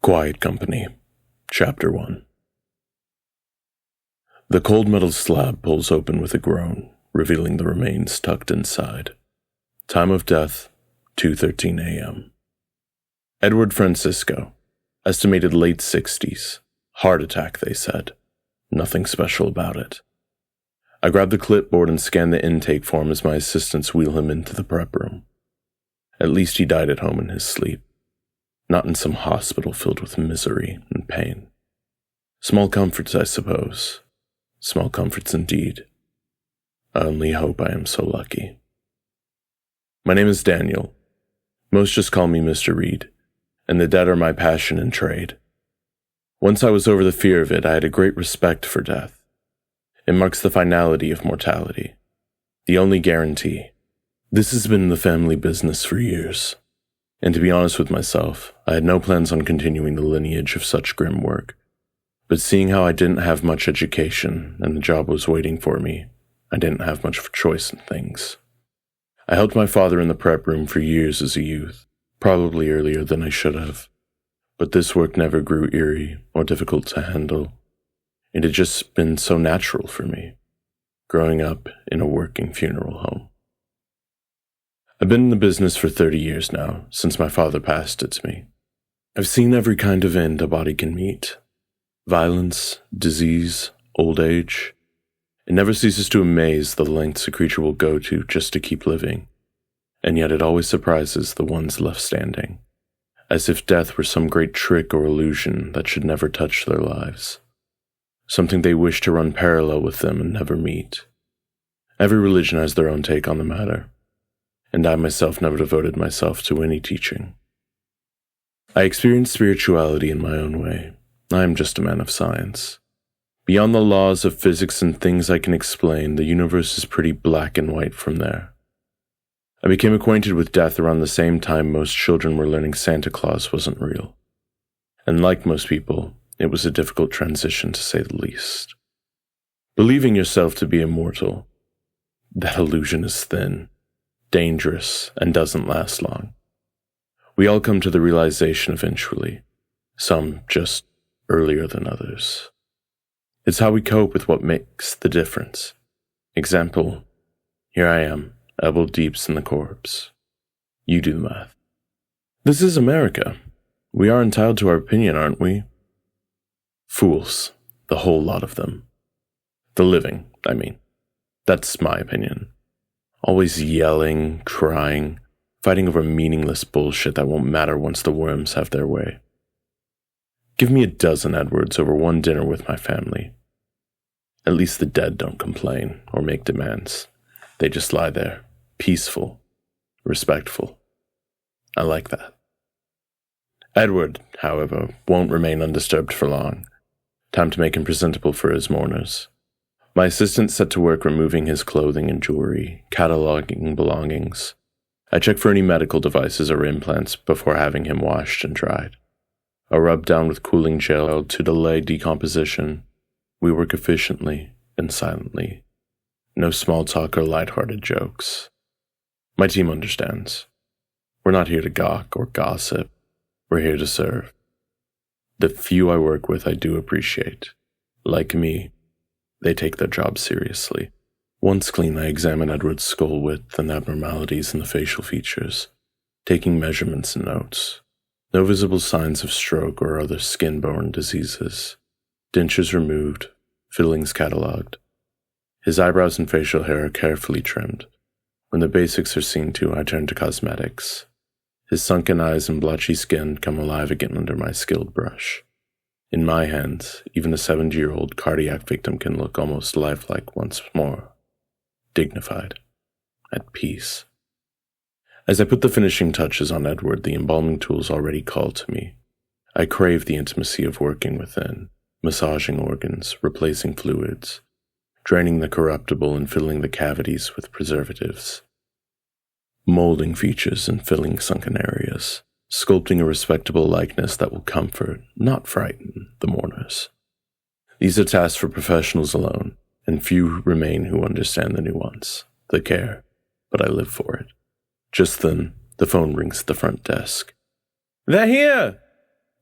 Quiet Company, Chapter 1. The cold metal slab pulls open with a groan, revealing the remains tucked inside. Time of death, 2:13 a.m. Edward Francisco, estimated late 60s. Heart attack, they said. Nothing special about it. I grab the clipboard and scan the intake form as my assistants wheel him into the prep room. At least he died at home in his sleep, not in some hospital filled with misery and pain. Small comforts, I suppose. Small comforts indeed. I only hope I am so lucky. My name is Daniel. Most just call me Mr. Reed, and the dead are my passion and trade. Once I was over the fear of it, I had a great respect for death. It marks the finality of mortality, the only guarantee. This has been the family business for years, and to be honest with myself, I had no plans on continuing the lineage of such grim work. But seeing how I didn't have much education and the job was waiting for me, I didn't have much of a choice in things. I helped my father in the prep room for years as a youth, probably earlier than I should have. But this work never grew eerie or difficult to handle. It had just been so natural for me, growing up in a working funeral home. I've been in the business for 30 years now, since my father passed it to me. I've seen every kind of end a body can meet. Violence, disease, old age. It never ceases to amaze the lengths a creature will go to just to keep living, and yet it always surprises the ones left standing, as if death were some great trick or illusion that should never touch their lives, something they wish to run parallel with them and never meet. Every religion has their own take on the matter, and I myself never devoted myself to any teaching. I experienced spirituality in my own way. I am just a man of science. Beyond the laws of physics and things I can explain, the universe is pretty black and white from there. I became acquainted with death around the same time most children were learning Santa Claus wasn't real. And like most people, it was a difficult transition to say the least. Believing yourself to be immortal, that illusion is thin, dangerous, and doesn't last long. We all come to the realization eventually, some just earlier than others. It's how we cope with what makes the difference. Example, here I am, elbow deeps in the corpse. You do the math. This is America. We are entitled to our opinion, aren't we? Fools, the whole lot of them. The living, I mean. That's my opinion. Always yelling, crying, fighting over meaningless bullshit that won't matter once the worms have their way. Give me a dozen Edwards over one dinner with my family. At least the dead don't complain or make demands. They just lie there, peaceful, respectful. I like that. Edward, however, won't remain undisturbed for long. Time to make him presentable for his mourners. My assistant set to work removing his clothing and jewelry, cataloging belongings. I check for any medical devices or implants before having him washed and dried. A rub down with cooling gel to delay decomposition. We work efficiently and silently. No small talk or lighthearted jokes. My team understands. We're not here to gawk or gossip. We're here to serve. The few I work with I do appreciate. Like me, they take their job seriously. Once clean, I examine Edward's skull width and abnormalities in the facial features, taking measurements and notes. No visible signs of stroke or other skin-borne diseases. Dentures removed, fillings catalogued. His eyebrows and facial hair are carefully trimmed. When the basics are seen to, I turn to cosmetics. His sunken eyes and blotchy skin come alive again under my skilled brush. In my hands, even a 70-year-old cardiac victim can look almost lifelike once more. Dignified. At peace. As I put the finishing touches on Edward, the embalming tools already call to me. I crave the intimacy of working within, massaging organs, replacing fluids, draining the corruptible and filling the cavities with preservatives, molding features and filling sunken areas, sculpting a respectable likeness that will comfort, not frighten, the mourners. These are tasks for professionals alone, and few remain who understand the nuance, the care, but I live for it. Just then, the phone rings at the front desk. "They're here!"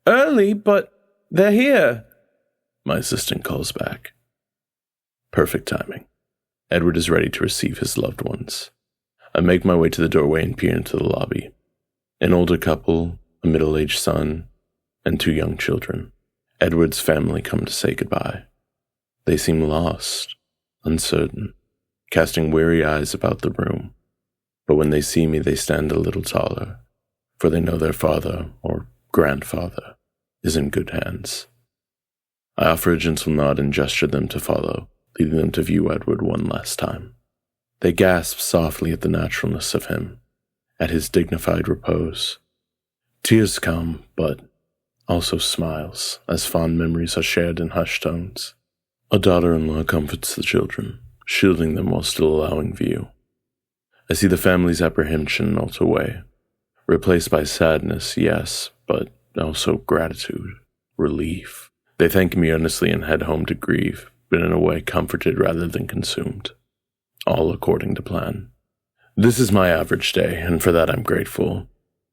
Early, but they're here, my assistant calls back. Perfect timing. Edward is ready to receive his loved ones. I make my way to the doorway and peer into the lobby. An older couple, a middle-aged son, and 2 young children. Edward's family come to say goodbye. They seem lost, uncertain, casting weary eyes about the room. But when they see me, they stand a little taller, for they know their father, or grandfather, is in good hands. I offer a gentle nod and gesture them to follow, leading them to view Edward one last time. They gasp softly at the naturalness of him, at his dignified repose. Tears come, but also smiles, as fond memories are shared in hushed tones. A daughter-in-law comforts the children, shielding them while still allowing view. I see the family's apprehension melt away, replaced by sadness, yes, but also gratitude, relief. They thank me earnestly and head home to grieve, but in a way comforted rather than consumed. All according to plan. This is my average day, and for that I'm grateful.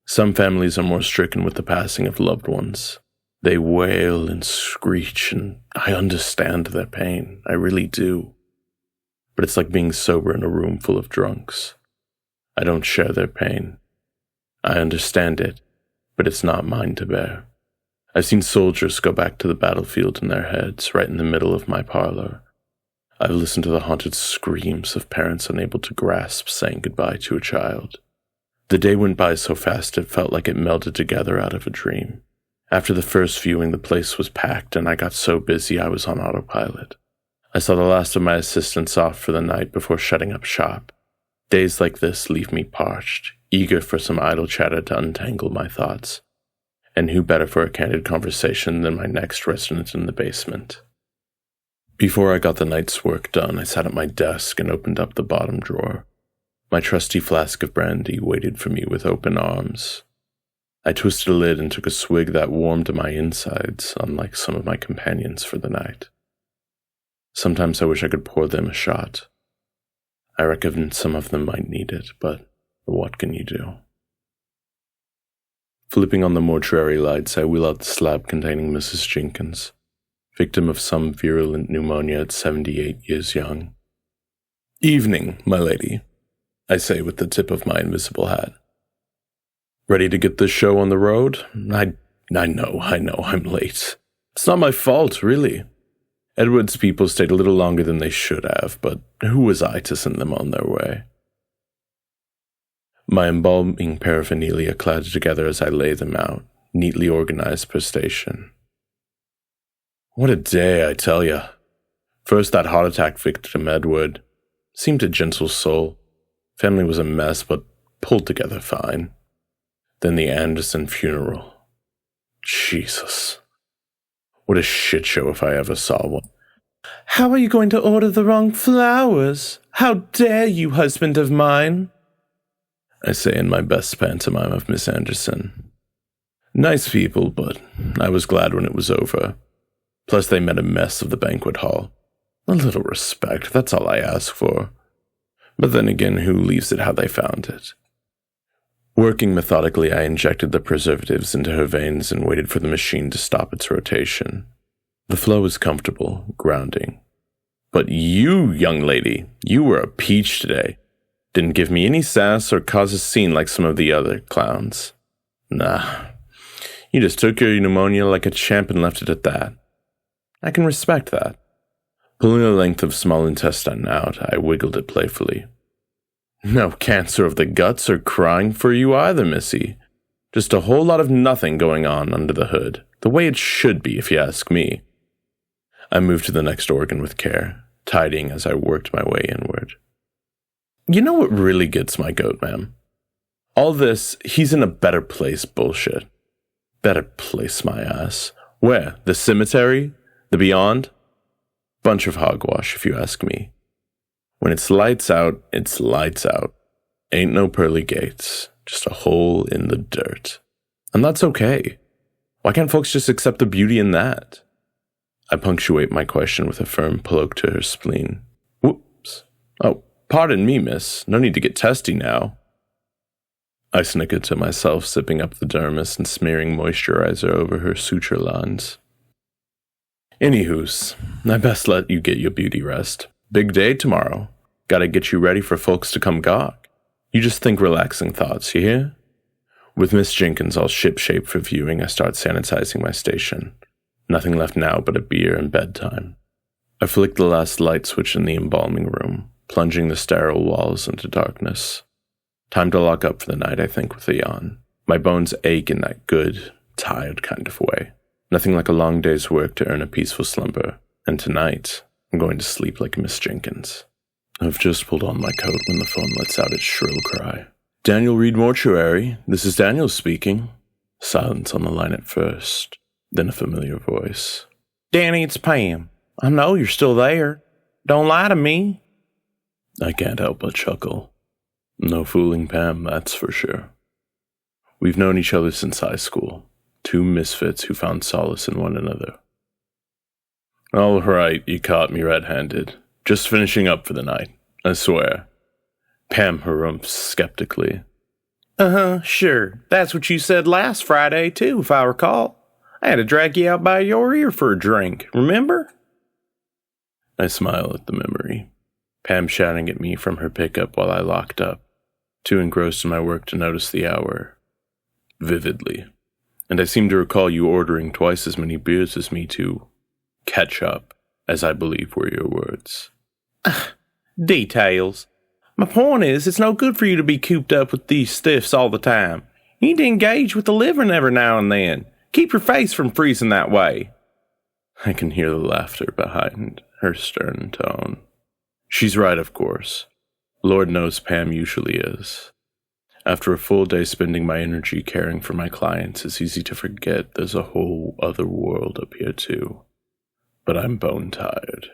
Some families are more stricken with the passing of loved ones. They wail and screech, and I understand their pain. I really do. But it's like being sober in a room full of drunks. I don't share their pain. I understand it, but it's not mine to bear. I've seen soldiers go back to the battlefield in their heads, right in the middle of my parlor. I've listened to the haunted screams of parents unable to grasp saying goodbye to a child. The day went by so fast it felt like it melded together out of a dream. After the first viewing, the place was packed, and I got so busy I was on autopilot. I saw the last of my assistants off for the night before shutting up shop. Days like this leave me parched, eager for some idle chatter to untangle my thoughts. And who better for a candid conversation than my next resident in the basement? Before I got the night's work done, I sat at my desk and opened up the bottom drawer. My trusty flask of brandy waited for me with open arms. I twisted a lid and took a swig that warmed my insides, unlike some of my companions for the night. Sometimes I wish I could pour them a shot. I reckon some of them might need it, but what can you do? Flipping on the mortuary lights, I wheel out the slab containing Mrs. Jenkins, victim of some virulent pneumonia at 78 years young. "Evening, my lady," I say with the tip of my invisible hat. "Ready to get this show on the road? I know, I'm late. It's not my fault, really. Edward's people stayed a little longer than they should have, but who was I to send them on their way?" My embalming paraphernalia clatter together as I lay them out, neatly organized per station. What a day, I tell ya. First that heart attack victim, Edward. Seemed a gentle soul. Family was a mess, but pulled together fine. Then the Anderson funeral. Jesus. What a shit show if I ever saw one. "How are you going to order the wrong flowers? How dare you, husband of mine?" I say in my best pantomime of Miss Anderson. Nice people, but I was glad when it was over. Plus they made a mess of the banquet hall. A little respect, that's all I ask for. But then again, who leaves it how they found it? Working methodically, I injected the preservatives into her veins and waited for the machine to stop its rotation. The flow was comfortable, grounding. But you, young lady, you were a peach today. Didn't give me any sass or cause a scene like some of the other clowns. Nah, you just took your pneumonia like a champ and left it at that. I can respect that. Pulling a length of small intestine out, I wiggled it playfully. No cancer of the guts or crying for you either, missy. Just a whole lot of nothing going on under the hood, the way it should be if you ask me. I moved to the next organ with care, tidying as I worked my way inward. You know what really gets my goat, ma'am? All this, he's in a better place bullshit. Better place, my ass. Where? The cemetery? The beyond? Bunch of hogwash, if you ask me. When it's lights out, it's lights out. Ain't no pearly gates, just a hole in the dirt. And that's okay. Why can't folks just accept the beauty in that? I punctuate my question with a firm poke to her spleen. Whoops. Oh, pardon me, miss. No need to get testy now. I snickered to myself, sipping up the dermis and smearing moisturizer over her suture lines. Anywho's, I best let you get your beauty rest. Big day tomorrow. Gotta get you ready for folks to come gawk. You just think relaxing thoughts, you hear? With Miss Jenkins all shipshape for viewing, I start sanitizing my station. Nothing left now but a beer and bedtime. I flick the last light switch in the embalming room, plunging the sterile walls into darkness. Time to lock up for the night, I think, with a yawn. My bones ache in that good, tired kind of way. Nothing like a long day's work to earn a peaceful slumber. And tonight, I'm going to sleep like Miss Jenkins. I've just pulled on my coat when the phone lets out its shrill cry. Daniel Reed Mortuary, this is Daniel speaking. Silence on the line at first, then a familiar voice. Danny, it's Pam. I know you're still there. Don't lie to me. I can't help but chuckle. No fooling Pam, that's for sure. We've known each other since high school. Two misfits who found solace in one another. All right, you caught me red-handed. Just finishing up for the night, I swear. Pam harumphs skeptically. Sure. That's what you said last Friday, too, if I recall. I had to drag you out by your ear for a drink, remember? I smile at the memory. Pam shouting at me from her pickup while I locked up, too engrossed in my work to notice the hour. Vividly. And I seem to recall you ordering twice as many beers as me to catch up, as I believe were your words. Details. My point is, it's no good for you to be cooped up with these stiffs all the time. You need to engage with the living every now and then. Keep your face from freezing that way. I can hear the laughter behind her stern tone. She's right, of course. Lord knows Pam usually is. After a full day spending my energy caring for my clients, it's easy to forget there's a whole other world up here too. But I'm bone tired.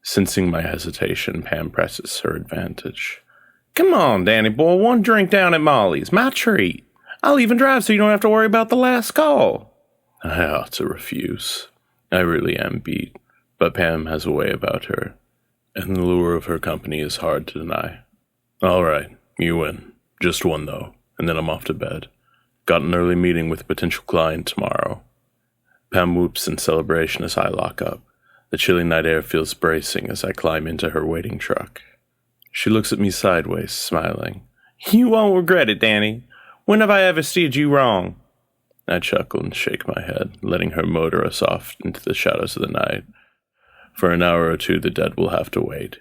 Sensing my hesitation, Pam presses her advantage. Come on, Danny boy, one drink down at Molly's. My treat. I'll even drive so you don't have to worry about the last call. I ought to refuse. I really am beat, but Pam has a way about her, and the lure of her company is hard to deny. All right, you win. Just one, though, and then I'm off to bed. Got an early meeting with a potential client tomorrow. Pam whoops in celebration as I lock up. The chilly night air feels bracing as I climb into her waiting truck. She looks at me sideways, smiling. You won't regret it, Danny. When have I ever steered you wrong? I chuckle and shake my head, letting her motor us off into the shadows of the night. For an hour or two, the dead will have to wait.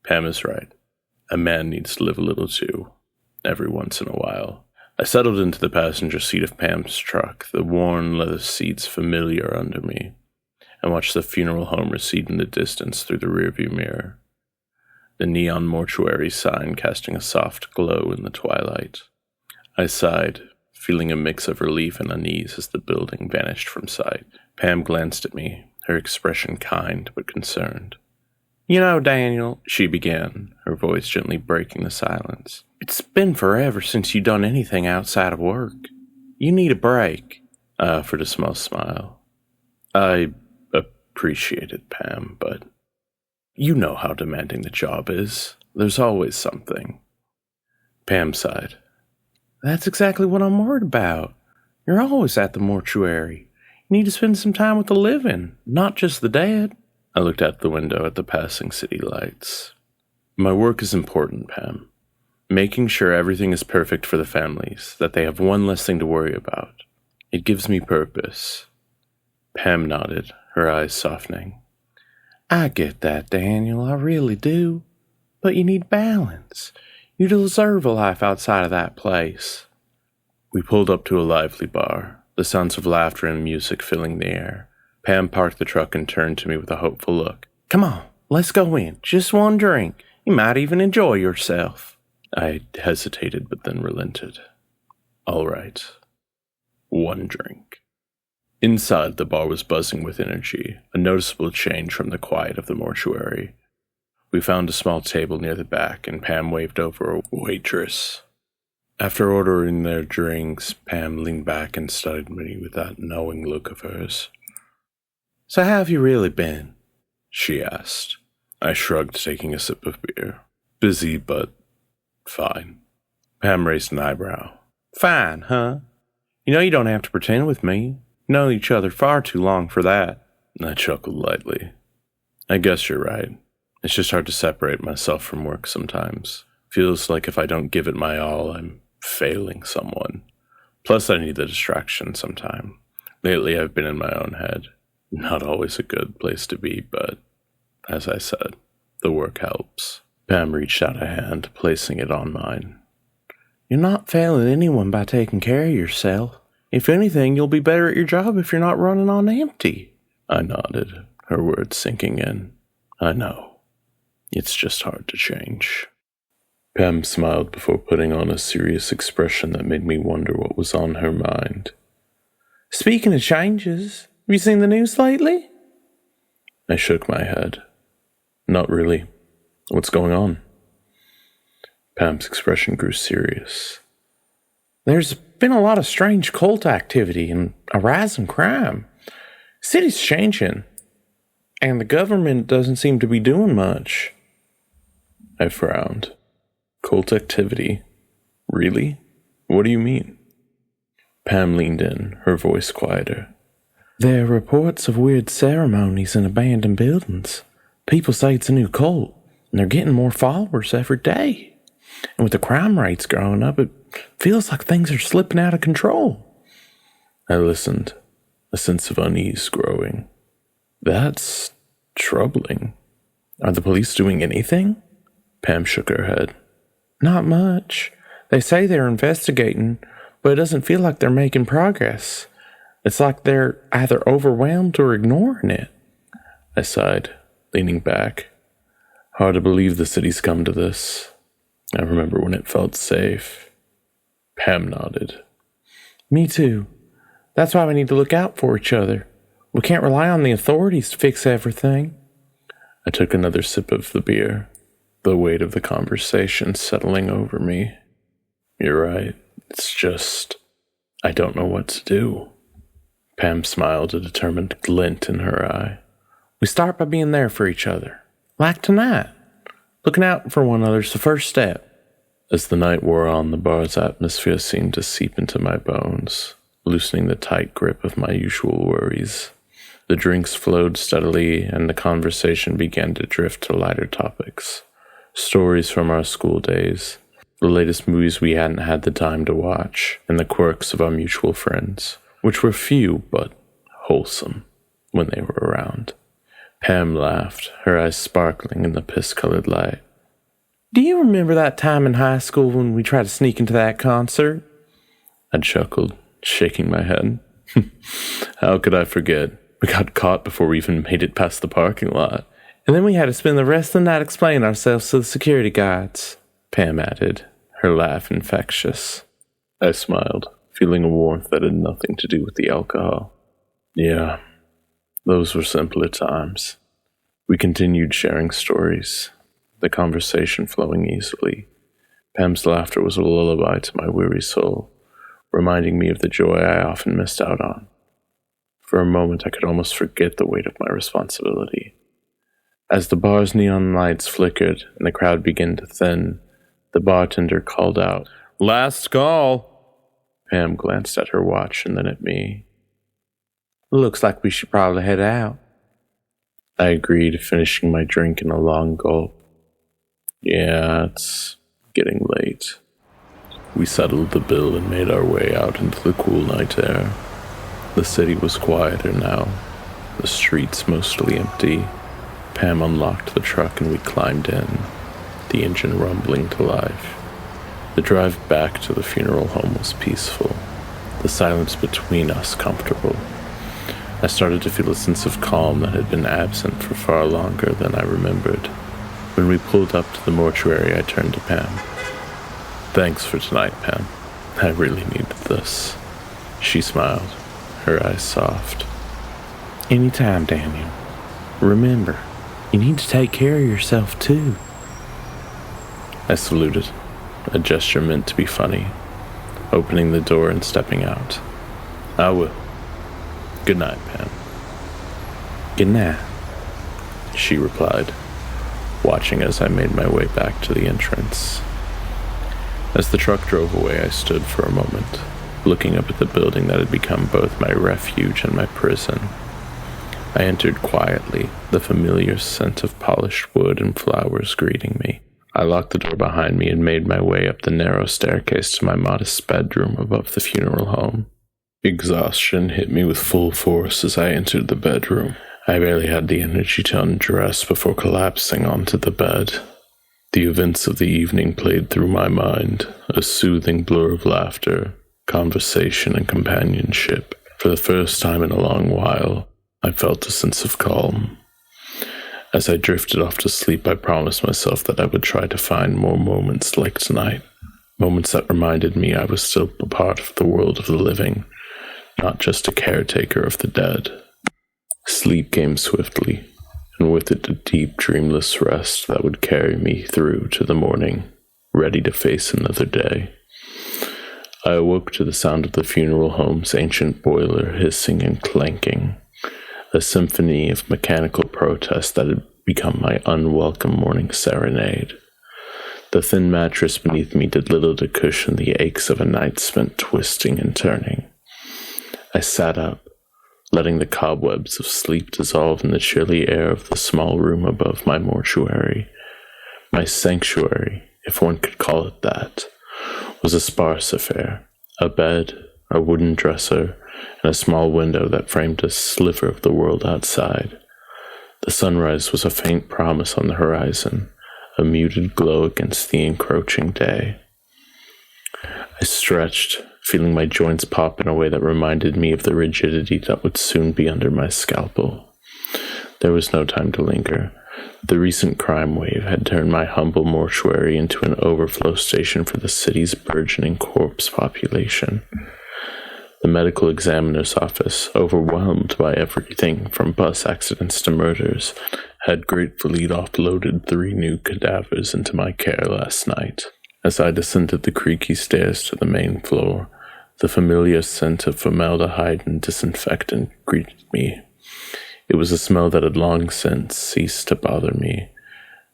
Pam is right. A man needs to live a little too, every once in a while. I settled into the passenger seat of Pam's truck, the worn leather seats familiar under me, and watched the funeral home recede in the distance through the rearview mirror, the neon mortuary sign casting a soft glow in the twilight. I sighed, feeling a mix of relief and unease as the building vanished from sight. Pam glanced at me, her expression kind but concerned. You know, Daniel, she began, her voice gently breaking the silence. It's been forever since you done anything outside of work. You need a break. I offered a small smile. I appreciate it, Pam, but you know how demanding the job is. There's always something. Pam sighed. That's exactly what I'm worried about. You're always at the mortuary. You need to spend some time with the living, not just the dead. I looked out the window at the passing city lights. My work is important, Pam. Making sure everything is perfect for the families, that they have one less thing to worry about. It gives me purpose. Pam nodded, her eyes softening. I get that, Daniel, I really do. But you need balance. You deserve a life outside of that place. We pulled up to a lively bar, the sounds of laughter and music filling the air. Pam parked the truck and turned to me with a hopeful look. Come on, let's go in. Just one drink. You might even enjoy yourself. I hesitated, but then relented. All right. One drink. Inside, the bar was buzzing with energy, a noticeable change from the quiet of the mortuary. We found a small table near the back, and Pam waved over a waitress. After ordering their drinks, Pam leaned back and studied me with that knowing look of hers. So how have you really been? She asked. I shrugged, taking a sip of beer. Busy, but fine. Pam raised an eyebrow. Fine, huh? You know you don't have to pretend with me. Known each other far too long for that. I chuckled lightly. I guess you're right. It's just hard to separate myself from work sometimes. Feels like if I don't give it my all, I'm failing someone. Plus, I need the distraction sometime. Lately, I've been in my own head. Not always a good place to be, but as I said, the work helps. Pam reached out a hand, placing it on mine. You're not failing anyone by taking care of yourself. If anything, you'll be better at your job if you're not running on empty. I nodded, her words sinking in. I know. It's just hard to change. Pam smiled before putting on a serious expression that made me wonder what was on her mind. Speaking of changes, have you seen the news lately? I shook my head. Not really. What's going on? Pam's expression grew serious. There's been a lot of strange cult activity and a rise in crime. City's changing, and the government doesn't seem to be doing much. I frowned. Cult activity? Really? What do you mean? Pam leaned in, her voice quieter. There are reports of weird ceremonies in abandoned buildings. People say it's a new cult, and they're getting more followers every day. And with the crime rates growing up, it feels like things are slipping out of control. I listened, a sense of unease growing. That's troubling. Are the police doing anything? Pam shook her head. Not much. They say they're investigating, but it doesn't feel like they're making progress. It's like they're either overwhelmed or ignoring it. I sighed, leaning back. Hard to believe the city's come to this. I remember when it felt safe. Pam nodded. Me too. That's why we need to look out for each other. We can't rely on the authorities to fix everything. I took another sip of the beer, the weight of the conversation settling over me. You're right. It's just, I don't know what to do. Pam smiled, a determined glint in her eye. We start by being there for each other. Like tonight. Looking out for one another's the first step. As the night wore on, the bar's atmosphere seemed to seep into my bones, loosening the tight grip of my usual worries. The drinks flowed steadily, and the conversation began to drift to lighter topics. Stories from our school days, the latest movies we hadn't had the time to watch, and the quirks of our mutual friends, which were few but wholesome when they were around. Pam laughed, her eyes sparkling in the piss-colored light. Do you remember that time in high school when we tried to sneak into that concert? I chuckled, shaking my head. How could I forget? We got caught before we even made it past the parking lot. And then we had to spend the rest of the night explaining ourselves to the security guards, Pam added, her laugh infectious. I smiled, feeling a warmth that had nothing to do with the alcohol. Yeah, those were simpler times. We continued sharing stories, the conversation flowing easily. Pam's laughter was a lullaby to my weary soul, reminding me of the joy I often missed out on. For a moment, I could almost forget the weight of my responsibility. As the bar's neon lights flickered and the crowd began to thin, the bartender called out, "Last call!" Pam glanced at her watch and then at me. Looks like we should probably head out. I agreed, finishing my drink in a long gulp. Yeah, it's getting late. We settled the bill and made our way out into the cool night air. The city was quieter now, the streets mostly empty. Pam unlocked the truck and we climbed in, the engine rumbling to life. The drive back to the funeral home was peaceful, the silence between us comfortable. I started to feel a sense of calm that had been absent for far longer than I remembered. When we pulled up to the mortuary, I turned to Pam. Thanks for tonight, Pam. I really needed this. She smiled, her eyes soft. Anytime, Daniel. Remember, you need to take care of yourself, too. I saluted, a gesture meant to be funny, opening the door and stepping out. I will. Good night, Pam. Good night, she replied, watching as I made my way back to the entrance. As the truck drove away, I stood for a moment, looking up at the building that had become both my refuge and my prison. I entered quietly, the familiar scent of polished wood and flowers greeting me. I locked the door behind me and made my way up the narrow staircase to my modest bedroom above the funeral home. Exhaustion hit me with full force as I entered the bedroom. I barely had the energy to undress before collapsing onto the bed. The events of the evening played through my mind, a soothing blur of laughter, conversation, and companionship. For the first time in a long while, I felt a sense of calm. As I drifted off to sleep, I promised myself that I would try to find more moments like tonight, moments that reminded me I was still a part of the world of the living, not just a caretaker of the dead. Sleep came swiftly, and with it a deep, dreamless rest that would carry me through to the morning, ready to face another day. I awoke to the sound of the funeral home's ancient boiler hissing and clanking, a symphony of mechanical protest that had become my unwelcome morning serenade. The thin mattress beneath me did little to cushion the aches of a night spent twisting and turning. I sat up, letting the cobwebs of sleep dissolve in the chilly air of the small room above my mortuary. My sanctuary, if one could call it that, was a sparse affair. A bed, a wooden dresser, and a small window that framed a sliver of the world outside. The sunrise was a faint promise on the horizon, a muted glow against the encroaching day. I stretched, feeling my joints pop in a way that reminded me of the rigidity that would soon be under my scalpel. There was no time to linger. The recent crime wave had turned my humble mortuary into an overflow station for the city's burgeoning corpse population. The medical examiner's office, overwhelmed by everything from bus accidents to murders, had gratefully offloaded 3 new cadavers into my care last night. As I descended the creaky stairs to the main floor, the familiar scent of formaldehyde and disinfectant greeted me. It was a smell that had long since ceased to bother me,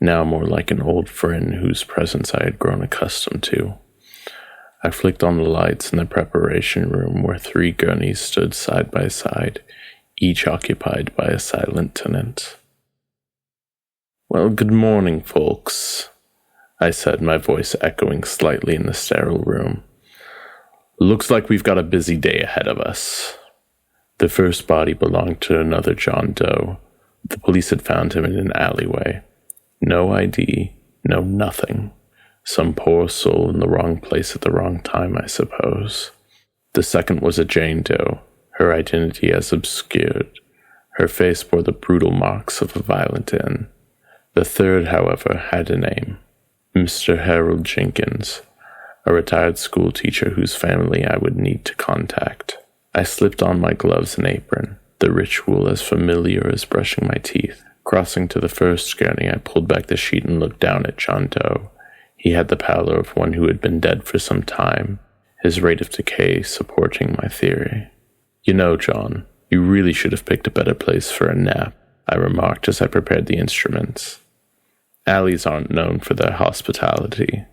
now more like an old friend whose presence I had grown accustomed to. I flicked on the lights in the preparation room where 3 gurneys stood side by side, each occupied by a silent tenant. "Well, good morning, folks," I said, my voice echoing slightly in the sterile room. "Looks like we've got a busy day ahead of us." The first body belonged to another John Doe. The police had found him in an alleyway. No ID, no nothing. Some poor soul in the wrong place at the wrong time, I suppose. The second was a Jane Doe, her identity as obscured. Her face bore the brutal marks of a violent end. The third, however, had a name. Mr. Harold Jenkins, a retired school teacher whose family I would need to contact. I slipped on my gloves and apron, the ritual as familiar as brushing my teeth. Crossing to the first gurney, I pulled back the sheet and looked down at John Doe. He had the pallor of one who had been dead for some time, his rate of decay supporting my theory. "You know, John, you really should have picked a better place for a nap," I remarked as I prepared the instruments. Alleys aren't known for their hospitality.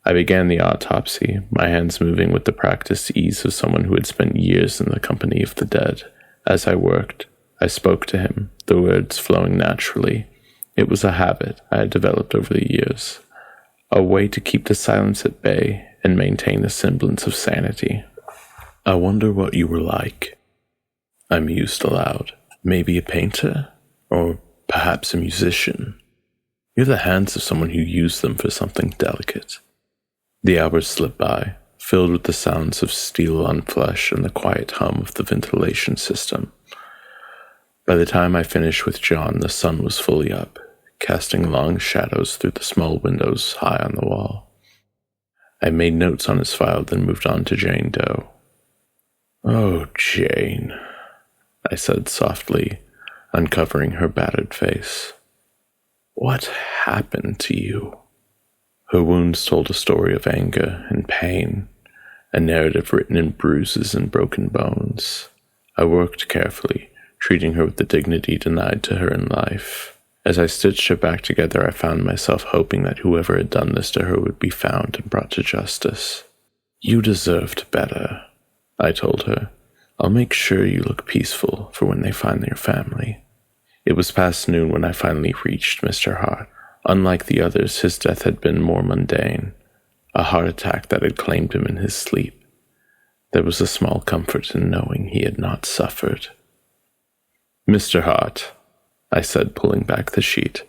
I began the autopsy, my hands moving with the practiced ease of someone who had spent years in the company of the dead. As I worked, I spoke to him, the words flowing naturally. It was a habit I had developed over the years, a way to keep the silence at bay and maintain a semblance of sanity. "I wonder what you were like," I mused aloud. "Maybe a painter? Or perhaps a musician? You have the hands of someone who used them for something delicate." The hours slipped by, filled with the sounds of steel on flesh and the quiet hum of the ventilation system. By the time I finished with John, the sun was fully up, casting long shadows through the small windows high on the wall. I made notes on his file, then moved on to Jane Doe. "Oh, Jane," I said softly, uncovering her battered face. "What happened to you?" Her wounds told a story of anger and pain, a narrative written in bruises and broken bones. I worked carefully, treating her with the dignity denied to her in life. As I stitched it back together, I found myself hoping that whoever had done this to her would be found and brought to justice. "You deserved better," I told her. "I'll make sure you look peaceful for when they find your family." It was past noon when I finally reached Mr. Hart. Unlike the others, his death had been more mundane, a heart attack that had claimed him in his sleep. There was a small comfort in knowing he had not suffered. "Mr. Hart," I said, pulling back the sheet.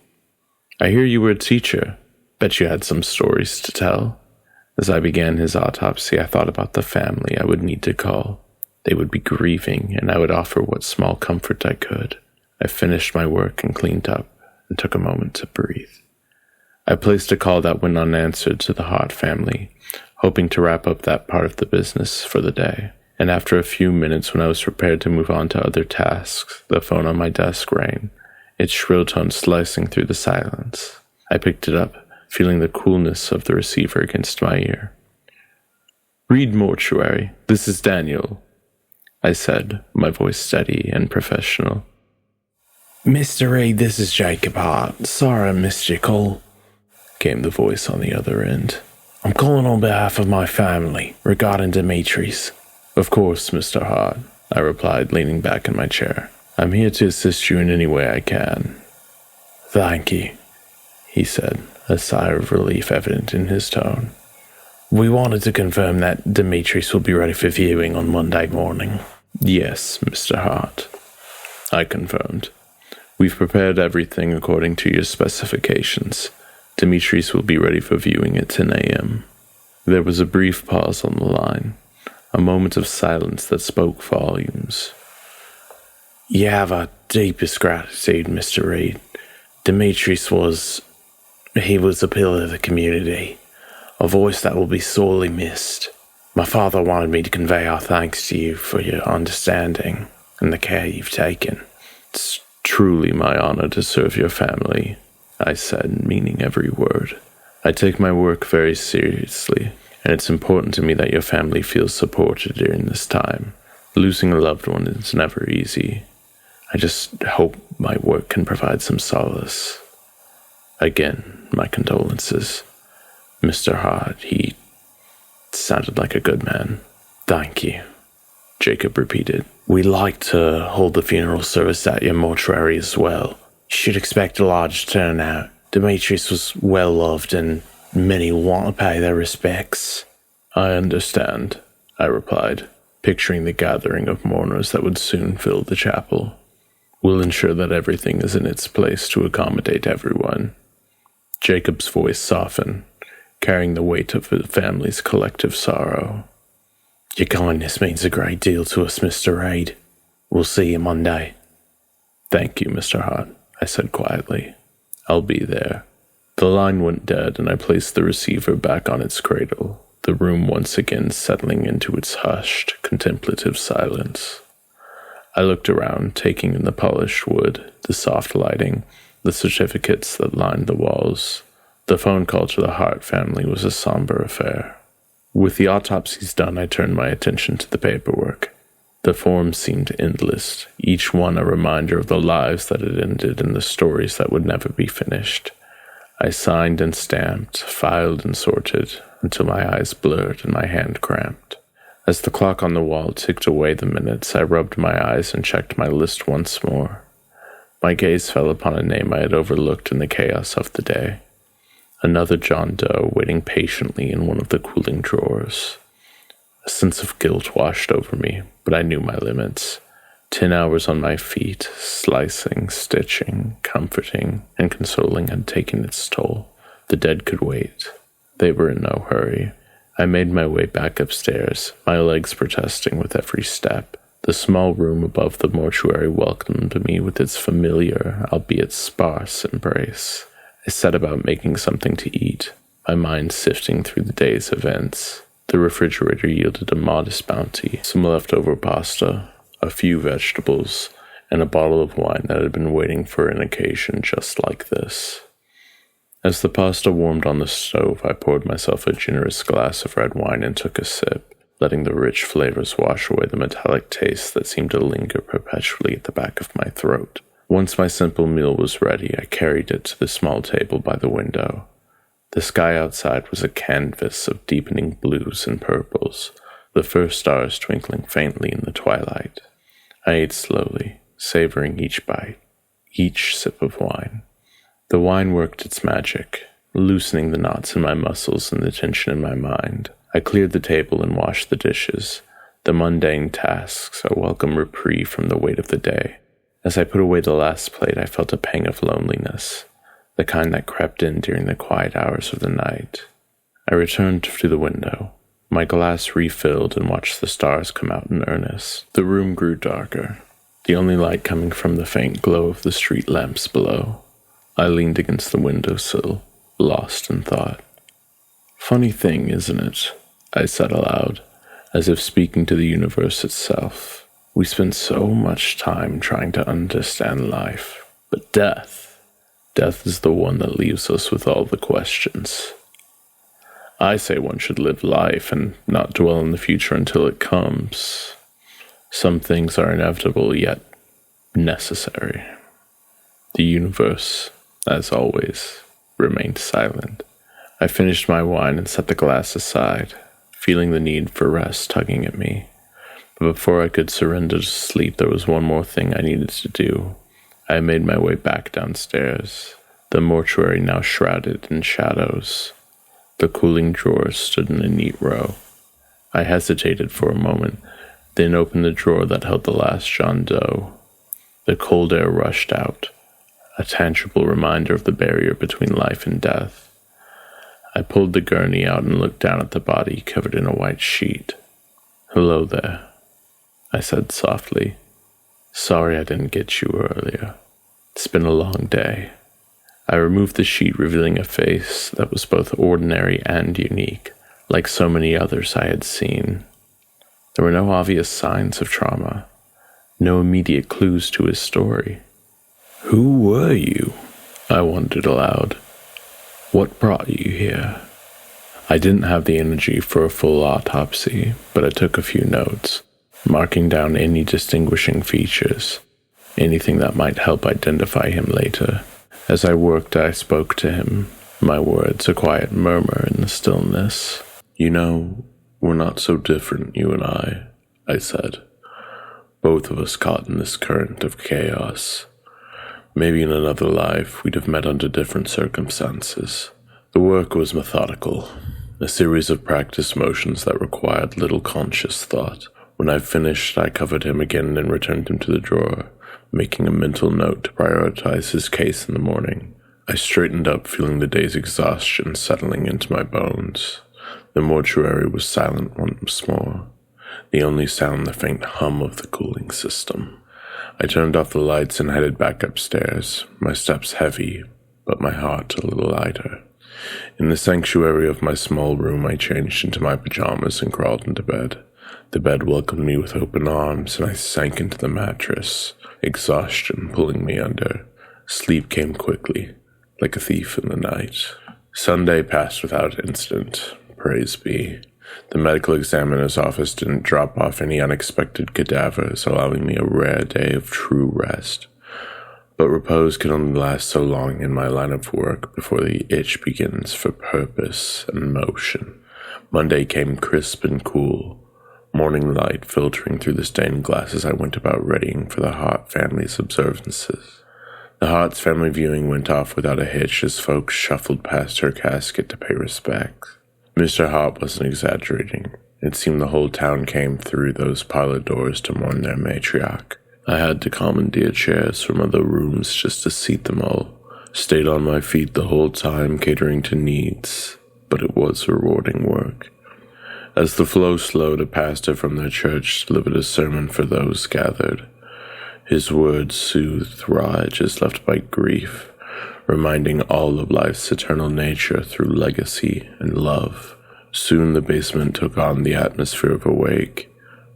"I hear you were a teacher. Bet you had some stories to tell." As I began his autopsy, I thought about the family I would need to call. They would be grieving, and I would offer what small comfort I could. I finished my work and cleaned up, and took a moment to breathe. I placed a call that went unanswered to the Hart family, hoping to wrap up that part of the business for the day. And after a few minutes, when I was prepared to move on to other tasks, the phone on my desk rang, its shrill tone slicing through the silence. I picked it up, feeling the coolness of the receiver against my ear. "Reed Mortuary, this is Daniel," I said, my voice steady and professional. "Mr. Reed, this is Jacob Hart. Sorry I missed your call," came the voice on the other end. "I'm calling on behalf of my family regarding Demetrius." "Of course, Mr. Hart," I replied, leaning back in my chair. "I'm here to assist you in any way I can." "Thank you," he said, a sigh of relief evident in his tone. "We wanted to confirm that Demetrius will be ready for viewing on Monday morning." "Yes, Mr. Hart," I confirmed. "We've prepared everything according to your specifications. Demetrius will be ready for viewing at 10 a.m. There was a brief pause on the line, a moment of silence that spoke volumes. "You have our deepest gratitude, Mr. Reed. Demetrius was a pillar of the community, a voice that will be sorely missed. My father wanted me to convey our thanks to you for your understanding and the care you've taken." "It's truly my honor to serve your family," I said, meaning every word. "I take my work very seriously, and it's important to me that your family feels supported during this time. Losing a loved one is never easy. I just hope my work can provide some solace. Again, my condolences. Mr. Hart, he sounded like a good man." "Thank you," Jacob repeated. "We'd like to hold the funeral service at your mortuary as well. You should expect a large turnout. Demetrius was well loved, and many want to pay their respects." "I understand," I replied, picturing the gathering of mourners that would soon fill the chapel. "We'll ensure that everything is in its place to accommodate everyone." Jacob's voice softened, carrying the weight of the family's collective sorrow. "Your kindness means a great deal to us, Mr. Reed. We'll see you Monday." "Thank you, Mr. Hart," I said quietly. "I'll be there." The line went dead, and I placed the receiver back on its cradle, the room once again settling into its hushed, contemplative silence. I looked around, taking in the polished wood, the soft lighting, the certificates that lined the walls. The phone call to the Hart family was a somber affair. With the autopsies done, I turned my attention to the paperwork. The forms seemed endless, each one a reminder of the lives that had ended and the stories that would never be finished. I signed and stamped, filed and sorted, until my eyes blurred and my hand cramped. As the clock on the wall ticked away the minutes, I rubbed my eyes and checked my list once more. My gaze fell upon a name I had overlooked in the chaos of the day. Another John Doe waiting patiently in one of the cooling drawers. A sense of guilt washed over me, but I knew my limits. 10 hours on my feet, slicing, stitching, comforting, and consoling had taken its toll. The dead could wait. They were in no hurry. I made my way back upstairs, my legs protesting with every step. The small room above the mortuary welcomed me with its familiar, albeit sparse, embrace. I set about making something to eat, my mind sifting through the day's events. The refrigerator yielded a modest bounty, some leftover pasta, a few vegetables, and a bottle of wine that had been waiting for an occasion just like this. As the pasta warmed on the stove, I poured myself a generous glass of red wine and took a sip, letting the rich flavors wash away the metallic taste that seemed to linger perpetually at the back of my throat. Once my simple meal was ready, I carried it to the small table by the window. The sky outside was a canvas of deepening blues and purples, the first stars twinkling faintly in the twilight. I ate slowly, savoring each bite, each sip of wine. The wine worked its magic, loosening the knots in my muscles and the tension in my mind. I cleared the table and washed the dishes, the mundane tasks, a welcome reprieve from the weight of the day. As I put away the last plate, I felt a pang of loneliness, the kind that crept in during the quiet hours of the night. I returned to the window, my glass refilled, and watched the stars come out in earnest. The room grew darker, the only light coming from the faint glow of the street lamps below. I leaned against the windowsill, lost in thought. "Funny thing, isn't it?" I said aloud, as if speaking to the universe itself. We spend so much time trying to understand life, but death is the one that leaves us with all the questions. I say one should live life and not dwell on the future until it comes. Some things are inevitable, yet necessary. The universe, as always, remained silent. I finished my wine and set the glass aside, feeling the need for rest tugging at me. But before I could surrender to sleep, there was one more thing I needed to do. I made my way back downstairs, the mortuary now shrouded in shadows. The cooling drawers stood in a neat row. I hesitated for a moment, then opened the drawer that held the last John Doe. The cold air rushed out, a tangible reminder of the barrier between life and death. I pulled the gurney out and looked down at the body covered in a white sheet. "Hello there," I said softly. "Sorry I didn't get you earlier. It's been a long day." I removed the sheet, revealing a face that was both ordinary and unique, like so many others I had seen. There were no obvious signs of trauma, no immediate clues to his story. "Who were you?" I wondered aloud. "What brought you here?" I didn't have the energy for a full autopsy, but I took a few notes, marking down any distinguishing features, anything that might help identify him later. As I worked, I spoke to him, my words a quiet murmur in the stillness. "You know, we're not so different, you and I said. "Both of us caught in this current of chaos. Maybe in another life we'd have met under different circumstances." The work was methodical, a series of practiced motions that required little conscious thought. When I finished, I covered him again and returned him to the drawer, making a mental note to prioritize his case in the morning. I straightened up, feeling the day's exhaustion settling into my bones. The mortuary was silent once more, the only sound the faint hum of the cooling system. I turned off the lights and headed back upstairs, my steps heavy, but my heart a little lighter. In the sanctuary of my small room, I changed into my pajamas and crawled into bed. The bed welcomed me with open arms, and I sank into the mattress, exhaustion pulling me under. Sleep came quickly, like a thief in the night. Sunday passed without incident, praise be. The medical examiner's office didn't drop off any unexpected cadavers, allowing me a rare day of true rest. But repose can only last so long in my line of work before the itch begins for purpose and motion. Monday came crisp and cool, morning light filtering through the stained glass as I went about readying for the Hart family's observances. The Hart's family viewing went off without a hitch as folks shuffled past her casket to pay respects. Mr. Hart wasn't exaggerating. It seemed the whole town came through those parlor doors to mourn their matriarch. I had to commandeer chairs from other rooms just to seat them all. Stayed on my feet the whole time, catering to needs, but it was rewarding work. As the flow slowed, a pastor from their church delivered a sermon for those gathered. His words soothed raw edges left by grief, reminding all of life's eternal nature through legacy and love. Soon the basement took on the atmosphere of a wake,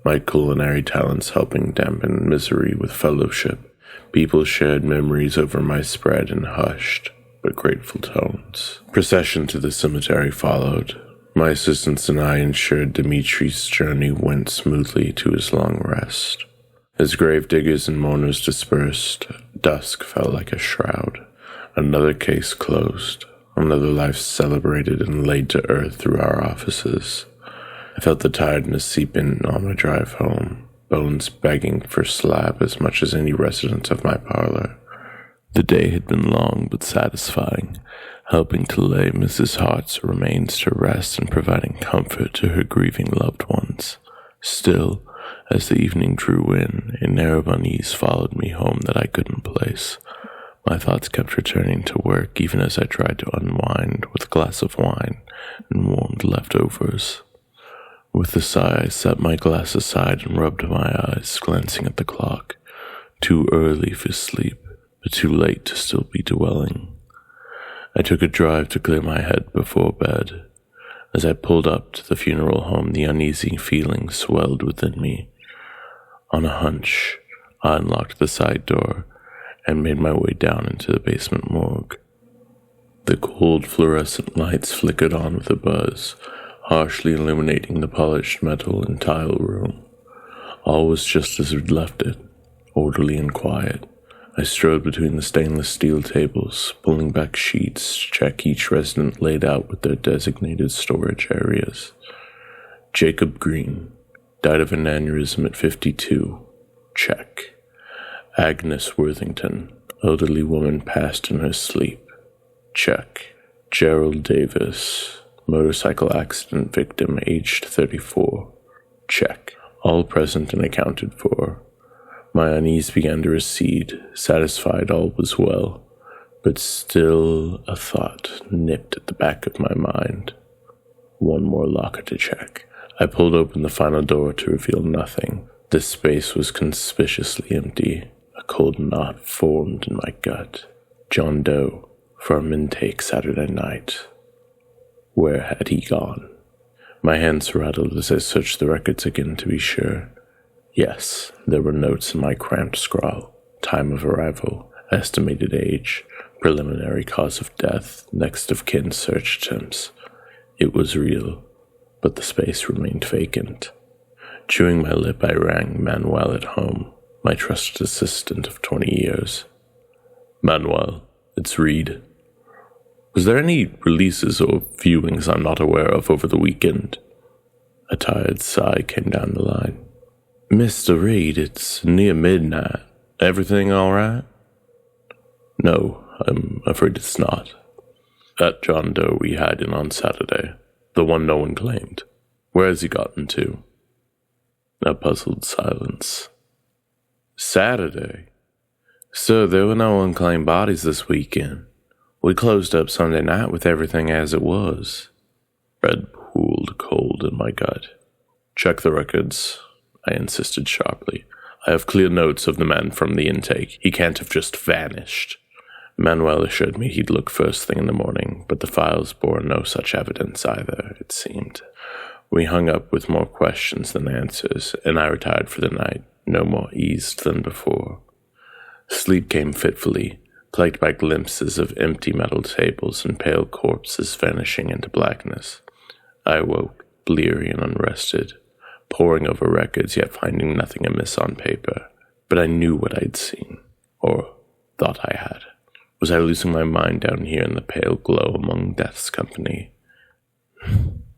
my culinary talents helping dampen misery with fellowship. People shared memories over my spread in hushed but grateful tones. Procession to the cemetery followed. My assistants and I ensured Dimitri's journey went smoothly to his long rest. As grave diggers and mourners dispersed, Dusk fell like a shroud. Another case closed. Another life celebrated and laid to earth through our offices. I felt the tiredness seep in on my drive home, bones begging for slab as much as any resident of my parlor. The day had been long but satisfying, helping to lay Mrs. Hart's remains to rest and providing comfort to her grieving loved ones. Still, as the evening drew in, a narrow unease followed me home that I couldn't place. My thoughts kept returning to work even as I tried to unwind with a glass of wine and warmed leftovers. With a sigh, I set my glass aside and rubbed my eyes, glancing at the clock. Too early for sleep, but too late to still be dwelling. I took a drive to clear my head before bed. As I pulled up to the funeral home, the uneasy feeling swelled within me. On a hunch, I unlocked the side door and made my way down into the basement morgue. The cold fluorescent lights flickered on with a buzz, harshly illuminating the polished metal and tile room. All was just as we'd left it, orderly and quiet. I strode between the stainless steel tables, pulling back sheets to check each resident laid out with their designated storage areas. Jacob Green, died of an aneurysm at 52. Check. Agnes Worthington, elderly woman, passed in her sleep. Check. Gerald Davis, motorcycle accident victim, aged 34. Check. All present and accounted for. My unease began to recede, satisfied all was well, but still a thought nipped at the back of my mind. One more locker to check. I pulled open the final door to reveal nothing. The space was conspicuously empty. A cold knot formed in my gut. John Doe, from intake Saturday night. Where had he gone? My hands rattled as I searched the records again to be sure. Yes, there were notes in my cramped scrawl. Time of arrival, estimated age, preliminary cause of death, next of kin search attempts. It was real, but the space remained vacant. Chewing my lip, I rang Manuel at home, my trusted assistant of 20 years. Manuel, it's Reed. Was there any releases or viewings I'm not aware of over the weekend? A tired sigh came down the line. Mr. Reed, it's near midnight. Everything all right? No, I'm afraid it's not. That John Doe we had in on Saturday, the one no one claimed. Where has he gotten to? A puzzled silence. Saturday? So there were no unclaimed bodies this weekend. We closed up Sunday night with everything as it was. Red pooled cold in my gut. Check the records, I insisted sharply. I have clear notes of the man from the intake. He can't have just vanished. Manuel assured me he'd look first thing in the morning, but the files bore no such evidence either, it seemed. We hung up with more questions than answers, and I retired for the night, no more eased than before. Sleep came fitfully, plagued by glimpses of empty metal tables and pale corpses vanishing into blackness. I awoke, bleary and unrested, poring over records, yet finding nothing amiss on paper. But I knew what I'd seen, or thought I had. Was I losing my mind down here in the pale glow among death's company?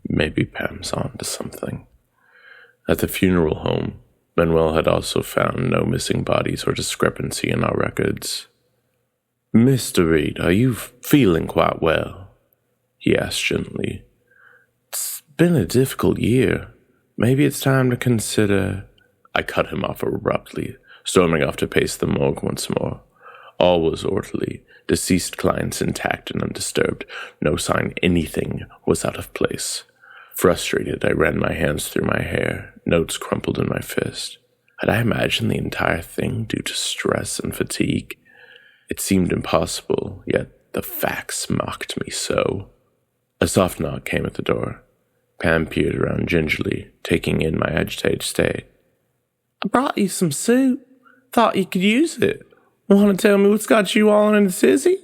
Maybe Pam's on to something. At the funeral home, Manuel had also found no missing bodies or discrepancy in our records. Mr. Reed, are you feeling quite well? He asked gently. It's been a difficult year. Maybe it's time to consider... I cut him off abruptly, storming off to pace the morgue once more. All was orderly, deceased clients intact and undisturbed. No sign anything was out of place. Frustrated, I ran my hands through my hair, notes crumpled in my fist. Had I imagined the entire thing due to stress and fatigue? It seemed impossible, yet the facts mocked me so. A soft knock came at the door. Pam peered around gingerly, taking in my agitated state. I brought you some soup. Thought you could use it. Want to tell me what's got you all in a tizzy?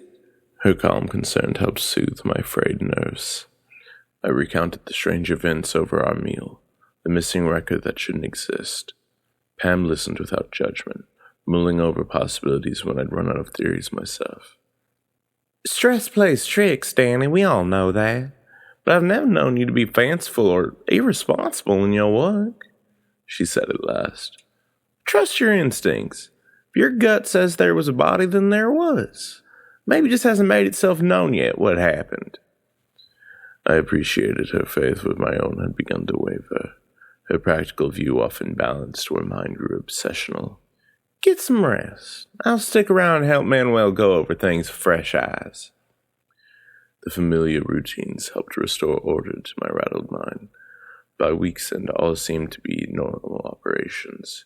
Her calm concern helped soothe my frayed nerves. I recounted the strange events over our meal, the missing record that shouldn't exist. Pam listened without judgment, mulling over possibilities when I'd run out of theories myself. Stress plays tricks, Danny, we all know that. But I've never known you to be fanciful or irresponsible in your work, she said at last. Trust your instincts. If your gut says there was a body, then there was. Maybe it just hasn't made itself known yet what happened. I appreciated her faith, but my own had begun to waver. Her practical view often balanced where mine grew obsessional. Get some rest. I'll stick around and help Manuel go over things with fresh eyes. The familiar routines helped restore order to my rattled mind. By week's end, all seemed to be normal operations.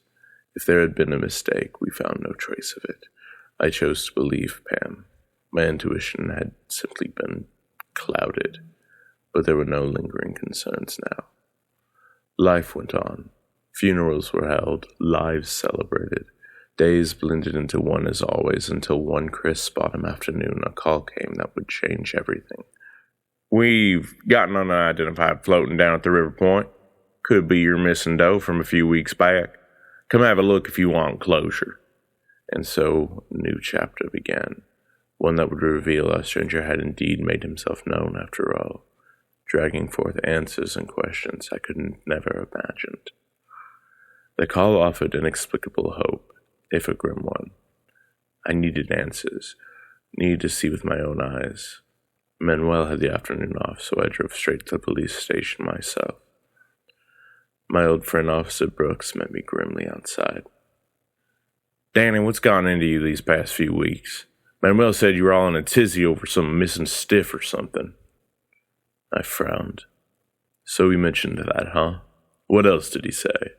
If there had been a mistake, we found no trace of it. I chose to believe Pam. My intuition had simply been clouded, but there were no lingering concerns now. Life went on. Funerals were held, lives celebrated. Days blended into one as always until one crisp autumn afternoon a call came that would change everything. We've got an unidentified floating down at the river point. Could be your missing doe from a few weeks back. Come have a look if you want closure. And so a new chapter began, one that would reveal our stranger had indeed made himself known after all, dragging forth answers and questions I could never imagined. The call offered inexplicable hope, if a grim one. I needed answers, needed to see with my own eyes. Manuel had the afternoon off, so I drove straight to the police station myself. My old friend Officer Brooks met me grimly outside. Danny, what's gone into you these past few weeks? Manuel said you were all in a tizzy over some missing stiff or something. I frowned. So he mentioned that, huh? What else did he say?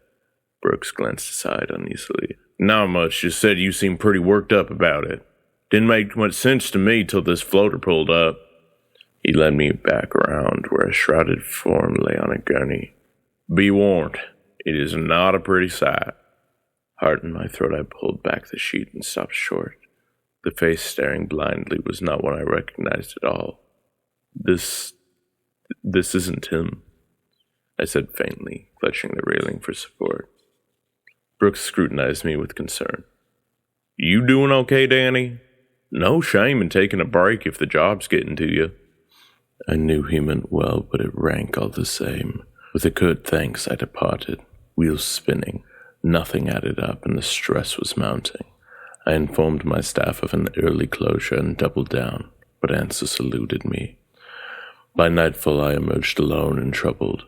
Brooks glanced aside uneasily. Not much, just said you seemed pretty worked up about it. Didn't make much sense to me till this floater pulled up. He led me back around where a shrouded form lay on a gurney. Be warned, it is not a pretty sight. Heart in my throat, I pulled back the sheet and stopped short. The face staring blindly was not one I recognized at all. This isn't him, I said faintly, clutching the railing for support. Brooks scrutinized me with concern. You doing okay, Danny? No shame in taking a break if the job's getting to you. I knew he meant well, but it rank all the same. With a curt thanks, I departed, wheels spinning. Nothing added up, and the stress was mounting. I informed my staff of an early closure and doubled down, but answers eluded me. By nightfall, I emerged alone and troubled,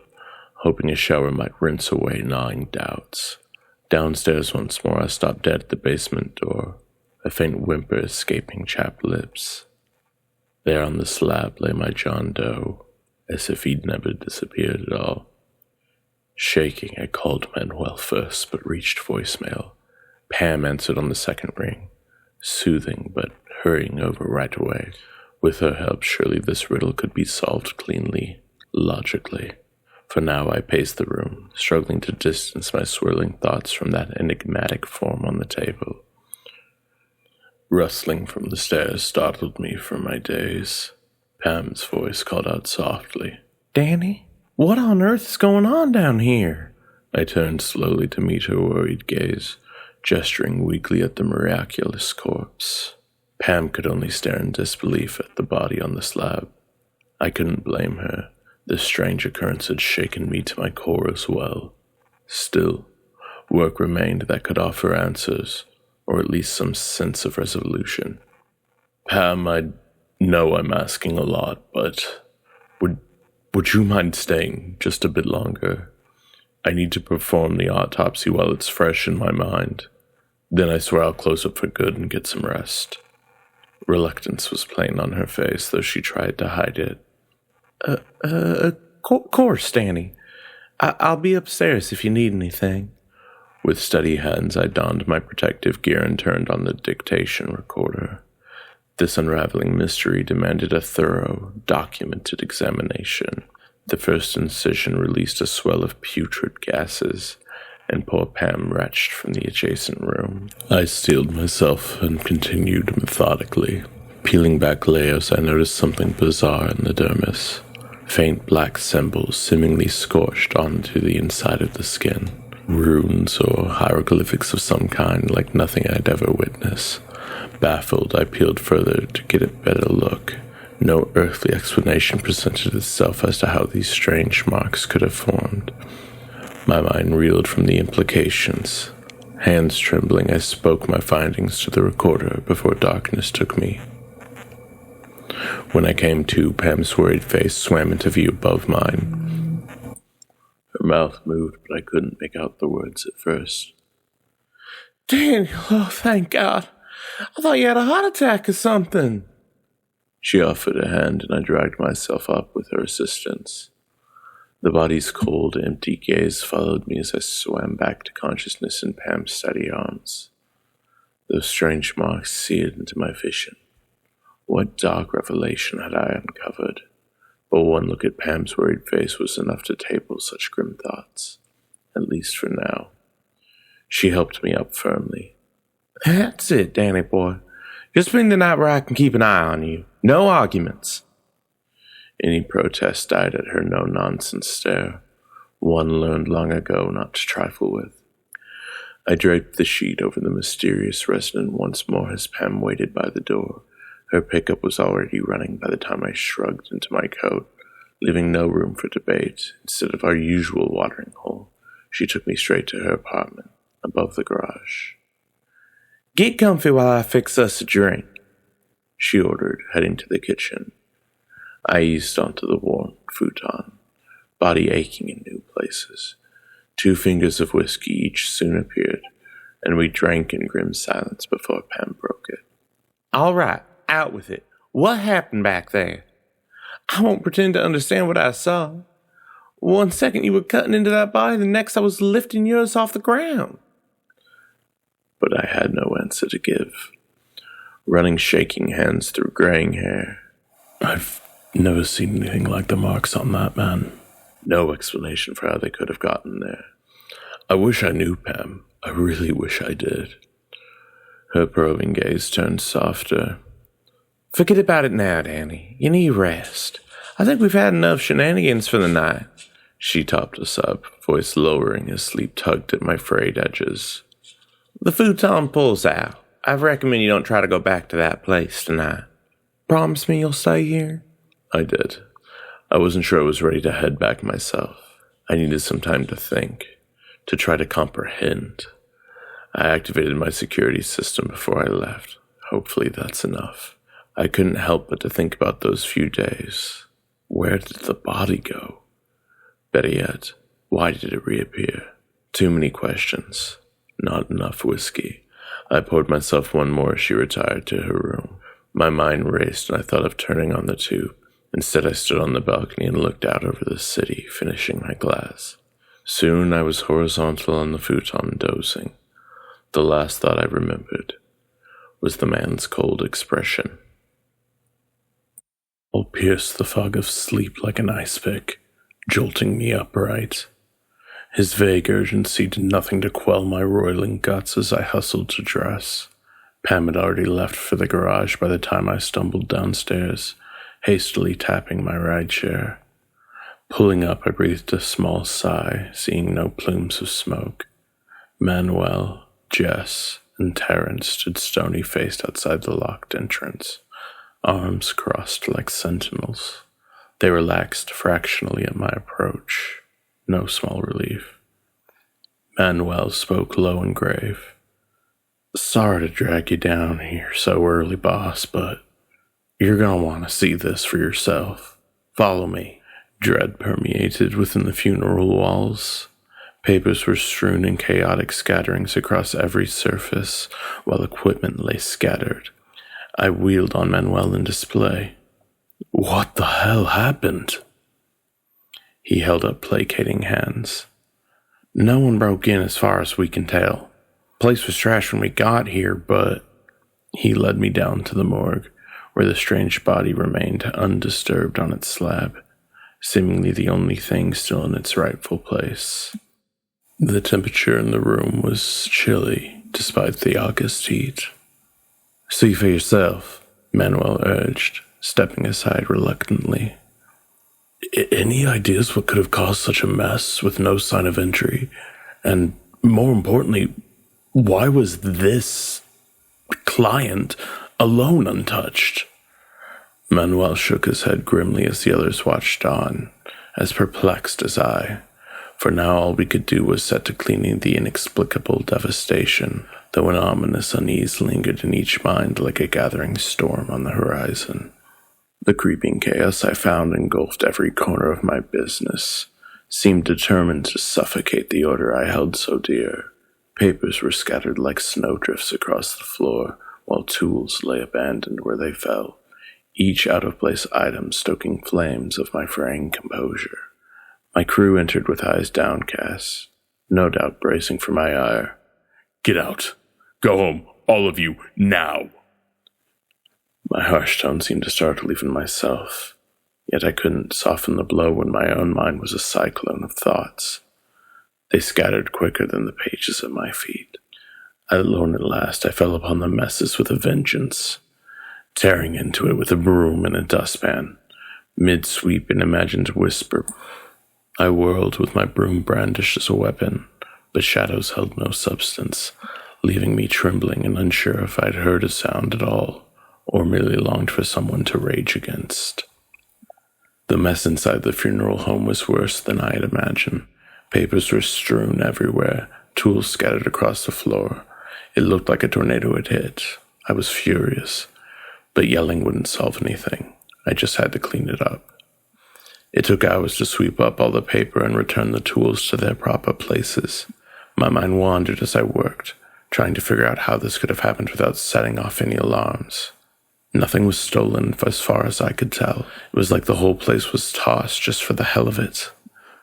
hoping a shower might rinse away gnawing doubts. Downstairs once more, I stopped dead at the basement door, a faint whimper escaping chapped lips. There on the slab lay my John Doe, as if he'd never disappeared at all. Shaking, I called Manuel first, but reached voicemail. Pam answered on the second ring, soothing but hurrying over right away. With her help, surely this riddle could be solved cleanly, logically. For now I paced the room, struggling to distance my swirling thoughts from that enigmatic form on the table. Rustling from the stairs startled me from my daze. Pam's voice called out softly. Danny, what on earth is going on down here? I turned slowly to meet her worried gaze, gesturing weakly at the miraculous corpse. Pam could only stare in disbelief at the body on the slab. I couldn't blame her. This strange occurrence had shaken me to my core as well. Still, work remained that could offer answers, or at least some sense of resolution. Pam, I know I'm asking a lot, but would you mind staying just a bit longer? I need to perform the autopsy while it's fresh in my mind. Then I swear I'll close up for good and get some rest. Reluctance was plain on her face, though she tried to hide it. Course, Danny. I'll be upstairs if you need anything. With steady hands, I donned my protective gear and turned on the dictation recorder. This unraveling mystery demanded a thorough, documented examination. The first incision released a swell of putrid gases, and poor Pam retched from the adjacent room. I steeled myself and continued methodically. Peeling back layers, I noticed something bizarre in the dermis. Faint black symbols seemingly scorched onto the inside of the skin. Runes or hieroglyphics of some kind, like nothing I'd ever witnessed. Baffled, I peeled further to get a better look. No earthly explanation presented itself as to how these strange marks could have formed. My mind reeled from the implications. Hands trembling, I spoke my findings to the recorder before darkness took me. When I came to, Pam's worried face swam into view above mine. Her mouth moved, but I couldn't make out the words at first. Daniel, oh, thank God. I thought you had a heart attack or something. She offered a hand, and I dragged myself up with her assistance. The body's cold, empty gaze followed me as I swam back to consciousness in Pam's steady arms. Those strange marks seared into my vision. What dark revelation had I uncovered? But one look at Pam's worried face was enough to table such grim thoughts, at least for now. She helped me up firmly. That's it, Danny boy. Just spend the night where I can keep an eye on you. No arguments. Any protest died at her no-nonsense stare, one learned long ago not to trifle with. I draped the sheet over the mysterious resident once more as Pam waited by the door. Her pickup was already running by the time I shrugged into my coat, leaving no room for debate. Instead of our usual watering hole, she took me straight to her apartment, above the garage. Get comfy while I fix us a drink, she ordered, heading to the kitchen. I eased onto the worn futon, body aching in new places. 2 fingers of whiskey each soon appeared, and we drank in grim silence before Pam broke it. All right, out with it. What happened back there? I won't pretend to understand what I saw. One second you were cutting into that body, the next I was lifting yours off the ground. But I had no answer to give. Running shaking hands through graying hair. I've never seen anything like the marks on that man. No explanation for how they could have gotten there. I wish I knew, Pam. I really wish I did. Her probing gaze turned softer. Forget about it now, Danny. You need rest. I think we've had enough shenanigans for the night. She topped us up, voice lowering as sleep tugged at my frayed edges. The futon pulls out. I recommend you don't try to go back to that place tonight. Promise me you'll stay here? I did. I wasn't sure I was ready to head back myself. I needed some time to think, to try to comprehend. I activated my security system before I left. Hopefully that's enough. I couldn't help but to think about those few days. Where did the body go? Better yet, why did it reappear? Too many questions. Not enough whiskey. I poured myself one more as she retired to her room. My mind raced and I thought of turning on the tube. Instead, I stood on the balcony and looked out over the city, finishing my glass. Soon I was horizontal on the futon, dozing. The last thought I remembered was the man's cold expression. All pierced the fog of sleep like an ice pick, jolting me upright. His vague urgency did nothing to quell my roiling guts as I hustled to dress. Pam had already left for the garage by the time I stumbled downstairs, hastily tapping my rideshare. Pulling up, I breathed a small sigh, seeing no plumes of smoke. Manuel, Jess, and Terrence stood stony-faced outside the locked entrance, arms crossed like sentinels. They relaxed fractionally at my approach. No small relief. Manuel spoke low and grave. Sorry to drag you down here so early, boss, but you're gonna want to see this for yourself. Follow me. Dread permeated within the funeral walls. Papers were strewn in chaotic scatterings across every surface, while equipment lay scattered. I wheeled on Manuel in display. What the hell happened? He held up placating hands. No one broke in as far as we can tell. Place was trashed when we got here, but... He led me down to the morgue, where the strange body remained undisturbed on its slab, seemingly the only thing still in its rightful place. The temperature in the room was chilly, despite the August heat. See for yourself, Manuel urged, stepping aside reluctantly. Any ideas what could have caused such a mess with no sign of injury? And more importantly, why was this client alone untouched? Manuel shook his head grimly as the others watched on, as perplexed as I, for now all we could do was set to cleaning the inexplicable devastation, though an ominous unease lingered in each mind like a gathering storm on the horizon. The creeping chaos I found engulfed every corner of my business, seemed determined to suffocate the order I held so dear. Papers were scattered like snowdrifts across the floor, while tools lay abandoned where they fell, each out-of-place item stoking flames of my fraying composure. My crew entered with eyes downcast, no doubt bracing for my ire. "Get out! Go home, all of you, now!" My harsh tone seemed to startle even myself, yet I couldn't soften the blow when my own mind was a cyclone of thoughts. They scattered quicker than the pages at my feet. Alone at last, I fell upon the messes with a vengeance, tearing into it with a broom and a dustpan. Mid-sweep, an imagined whisper, I whirled with my broom brandished as a weapon, but shadows held no substance, leaving me trembling and unsure if I'd heard a sound at all, or merely longed for someone to rage against. The mess inside the funeral home was worse than I had imagined. Papers were strewn everywhere, tools scattered across the floor. It looked like a tornado had hit. I was furious, but yelling wouldn't solve anything. I just had to clean it up. It took hours to sweep up all the paper and return the tools to their proper places. My mind wandered as I worked, trying to figure out how this could have happened without setting off any alarms. Nothing was stolen as far as I could tell. It was like the whole place was tossed just for the hell of it.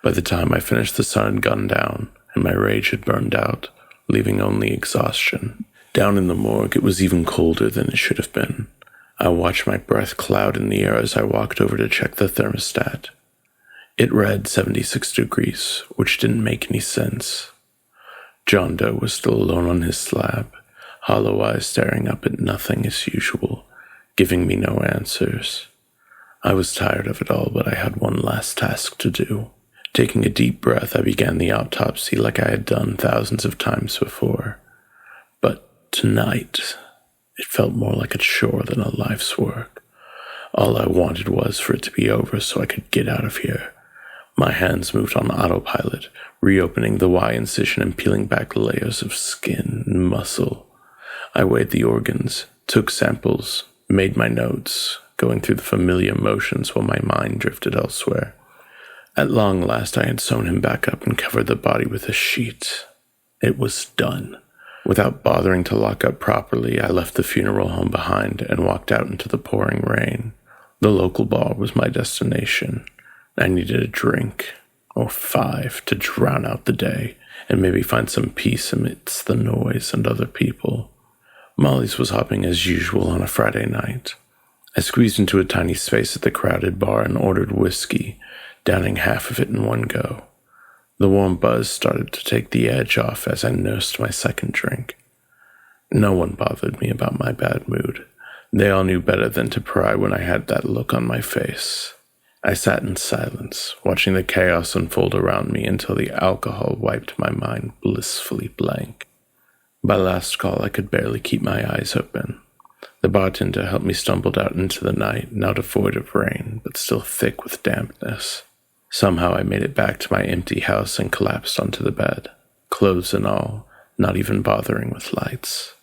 By the time I finished, the sun had gone down, and my rage had burned out, leaving only exhaustion. Down in the morgue, it was even colder than it should have been. I watched my breath cloud in the air as I walked over to check the thermostat. It read 76 degrees, which didn't make any sense. John Doe was still alone on his slab, hollow eyes staring up at nothing as usual, giving me no answers. I was tired of it all, but I had one last task to do. Taking a deep breath, I began the autopsy like I had done thousands of times before. But tonight, it felt more like a chore than a life's work. All I wanted was for it to be over so I could get out of here. My hands moved on autopilot, reopening the Y incision and peeling back layers of skin and muscle. I weighed the organs, took samples, made my notes, going through the familiar motions while my mind drifted elsewhere. At long last, I had sewn him back up and covered the body with a sheet. It was done. Without bothering to lock up properly, I left the funeral home behind and walked out into the pouring rain. The local bar was my destination. I needed a drink, or 5, to drown out the day, and maybe find some peace amidst the noise and other people. Molly's was hopping as usual on a Friday night. I squeezed into a tiny space at the crowded bar and ordered whiskey, downing half of it in one go. The warm buzz started to take the edge off as I nursed my second drink. No one bothered me about my bad mood. They all knew better than to pry when I had that look on my face. I sat in silence, watching the chaos unfold around me until the alcohol wiped my mind blissfully blank. By last call, I could barely keep my eyes open. The bartender helped me stumble out into the night, now devoid of rain, but still thick with dampness. Somehow I made it back to my empty house and collapsed onto the bed, clothes and all, not even bothering with lights.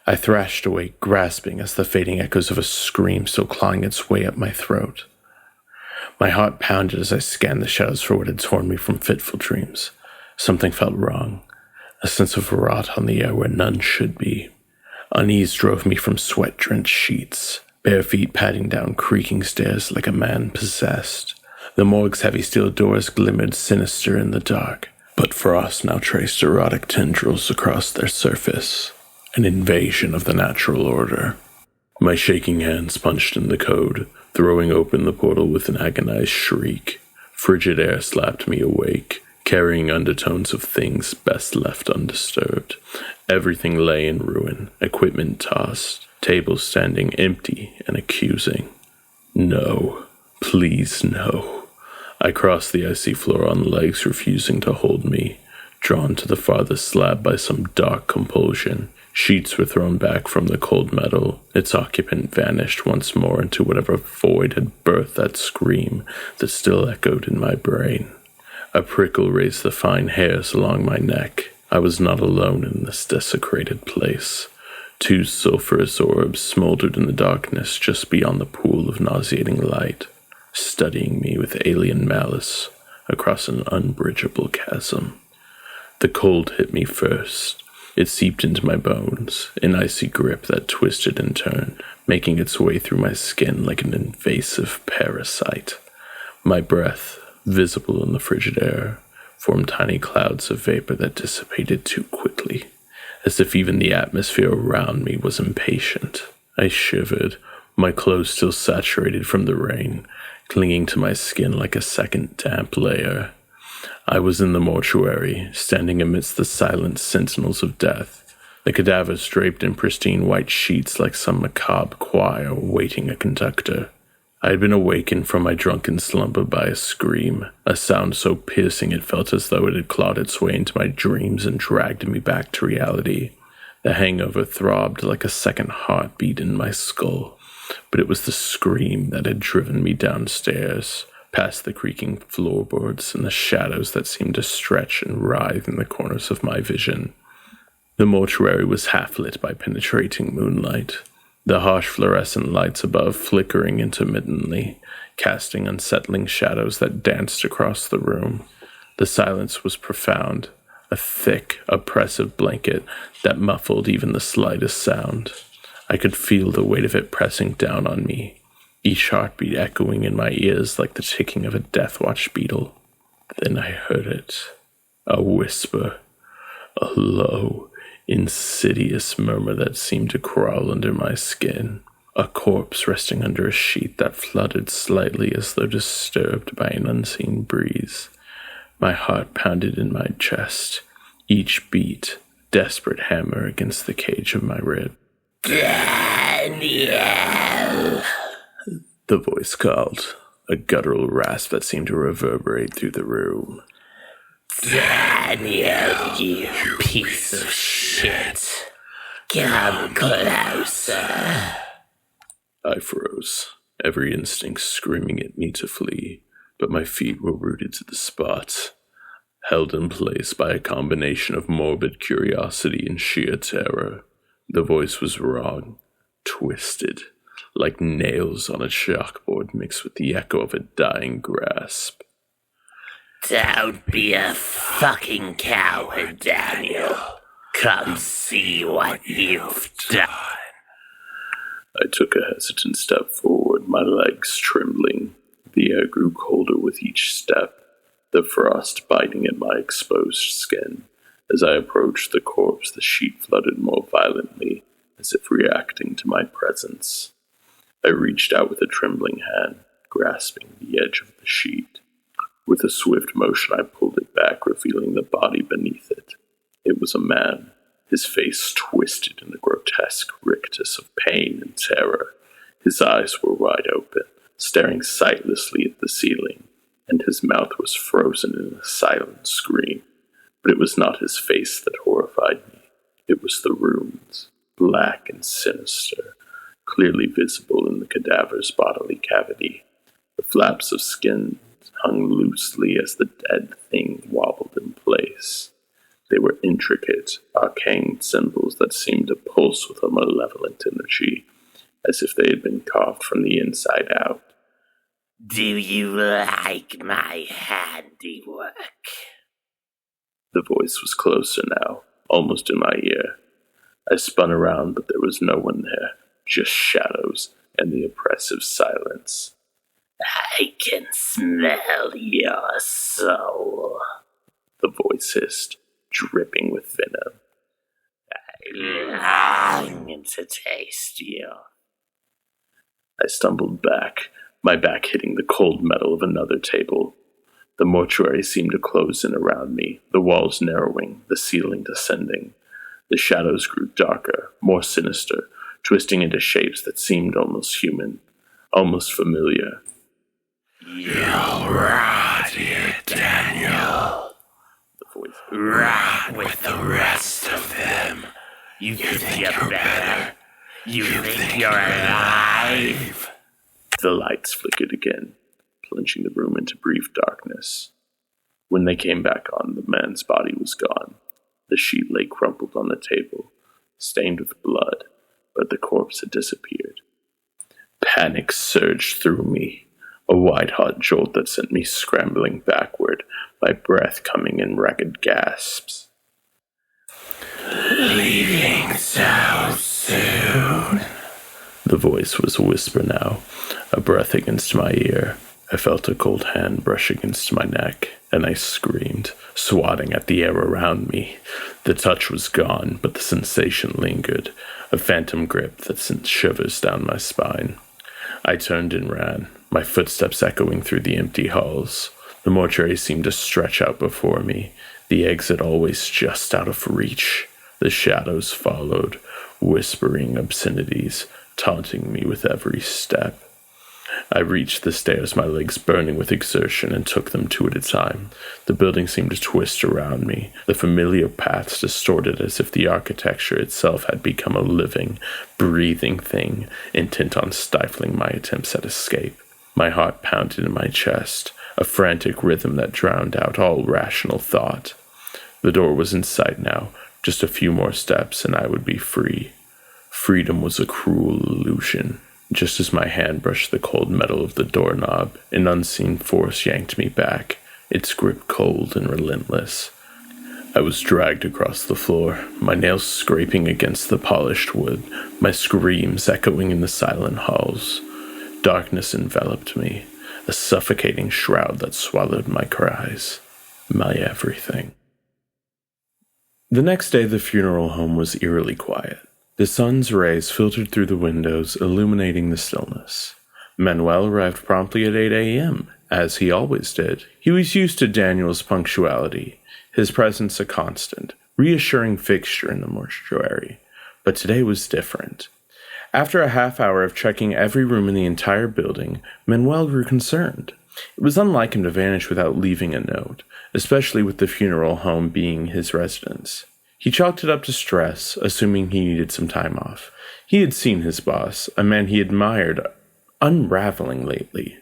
I thrashed awake, grasping as the fading echoes of a scream still clawing its way up my throat. My heart pounded as I scanned the shadows for what had torn me from fitful dreams. Something felt wrong, a sense of rot on the air where none should be. Unease drove me from sweat-drenched sheets, bare feet padding down creaking stairs like a man possessed. The morgue's heavy steel doors glimmered sinister in the dark, but frost now traced erotic tendrils across their surface, an invasion of the natural order. My shaking hands punched in the code, throwing open the portal with an agonized shriek. Frigid air slapped me awake, carrying undertones of things best left undisturbed. Everything lay in ruin, equipment tossed, tables standing empty and accusing. No, please no. I crossed the icy floor on legs refusing to hold me, Drawn to the farthest slab by some dark compulsion, sheets were thrown back from the cold metal. Its occupant vanished once more into whatever void had birthed that scream that still echoed in my brain. A prickle raised the fine hairs along my neck. I was not alone in this desecrated place. 2 sulphurous orbs smoldered in the darkness just beyond the pool of nauseating light, studying me with alien malice across an unbridgeable chasm. The cold hit me first. It seeped into my bones, an icy grip that twisted and turned, making its way through my skin like an invasive parasite. My breath, visible in the frigid air, formed tiny clouds of vapor that dissipated too quickly, as if even the atmosphere around me was impatient. I shivered, my clothes still saturated from the rain, clinging to my skin like a second damp layer. I was in the mortuary, standing amidst the silent sentinels of death, the cadavers draped in pristine white sheets like some macabre choir awaiting a conductor. I had been awakened from my drunken slumber by a scream, a sound so piercing it felt as though it had clawed its way into my dreams and dragged me back to reality. The hangover throbbed like a second heartbeat in my skull, but it was the scream that had driven me downstairs, past the creaking floorboards and the shadows that seemed to stretch and writhe in the corners of my vision. The mortuary was half lit by penetrating moonlight, the harsh fluorescent lights above flickering intermittently, casting unsettling shadows that danced across the room. The silence was profound, a thick, oppressive blanket that muffled even the slightest sound. I could feel the weight of it pressing down on me, each heartbeat echoing in my ears like the ticking of a death-watch beetle. Then I heard it, a whisper, a low, insidious murmur that seemed to crawl under my skin, a corpse resting under a sheet that fluttered slightly as though disturbed by an unseen breeze. My heart pounded in my chest, each beat desperate hammer against the cage of my rib. Daniel! The voice called, a guttural rasp that seemed to reverberate through the room. Daniel, you piece of shit. Come closer. I froze, every instinct screaming at me to flee, but my feet were rooted to the spot, held in place by a combination of morbid curiosity and sheer terror. The voice was wrong, twisted, like nails on a chalkboard mixed with the echo of a dying grasp. Don't be a fucking coward, Daniel. Come see what you've done. I took a hesitant step forward, my legs trembling. The air grew colder with each step, the frost biting at my exposed skin. As I approached the corpse, the sheet fluttered more violently, as if reacting to my presence. I reached out with a trembling hand, grasping the edge of the sheet. With a swift motion, I pulled it back, revealing the body beneath it. It was a man, his face twisted in a grotesque rictus of pain and terror. His eyes were wide open, staring sightlessly at the ceiling, and his mouth was frozen in a silent scream. But it was not his face that horrified me. It was the runes, black and sinister, clearly visible in the cadaver's bodily cavity. The flaps of skin hung loosely as the dead thing wobbled in place. They were intricate, arcane symbols that seemed to pulse with a malevolent energy, as if they had been carved from the inside out. Do you like my handiwork? The voice was closer now, almost in my ear. I spun around, but there was no one there, just shadows and the oppressive silence. I can smell your soul, the voice hissed, dripping with venom. I long to taste you. I stumbled back, my back hitting the cold metal of another table. The mortuary seemed to close in around me, the walls narrowing, the ceiling descending. The shadows grew darker, more sinister, twisting into shapes that seemed almost human, almost familiar. You'll rot here, Daniel, the voice Right with the rest of them. You think you're better? You think you're alive? The lights flickered again, plunging the room into brief darkness. When they came back on, the man's body was gone. The sheet lay crumpled on the table, stained with blood, but the corpse had disappeared. Panic surged through me, a white-hot jolt that sent me scrambling backward, my breath coming in ragged gasps. Leaving so soon. The voice was a whisper now, a breath against my ear. I felt a cold hand brush against my neck, and I screamed, swatting at the air around me. The touch was gone, but the sensation lingered, a phantom grip that sent shivers down my spine. I turned and ran, my footsteps echoing through the empty halls. The mortuary seemed to stretch out before me, the exit always just out of reach. The shadows followed, whispering obscenities, taunting me with every step. I reached the stairs, my legs burning with exertion, and took them two at a time. The building seemed to twist around me, the familiar paths distorted as if the architecture itself had become a living, breathing thing, intent on stifling my attempts at escape. My heart pounded in my chest, a frantic rhythm that drowned out all rational thought. The door was in sight now, just a few more steps and I would be free. Freedom was a cruel illusion. Just as my hand brushed the cold metal of the doorknob, an unseen force yanked me back, its grip cold and relentless. I was dragged across the floor, my nails scraping against the polished wood, my screams echoing in the silent halls. Darkness enveloped me, a suffocating shroud that swallowed my cries, my everything. The next day, the funeral home was eerily quiet. The sun's rays filtered through the windows, illuminating the stillness. Manuel arrived promptly at 8 a.m., as he always did. He was used to Daniel's punctuality, his presence a constant, reassuring fixture in the mortuary. But today was different. After a half hour of checking every room in the entire building, Manuel grew concerned. It was unlike him to vanish without leaving a note, especially with the funeral home being his residence. He chalked it up to stress, assuming he needed some time off. He had seen his boss, a man he admired, unraveling lately,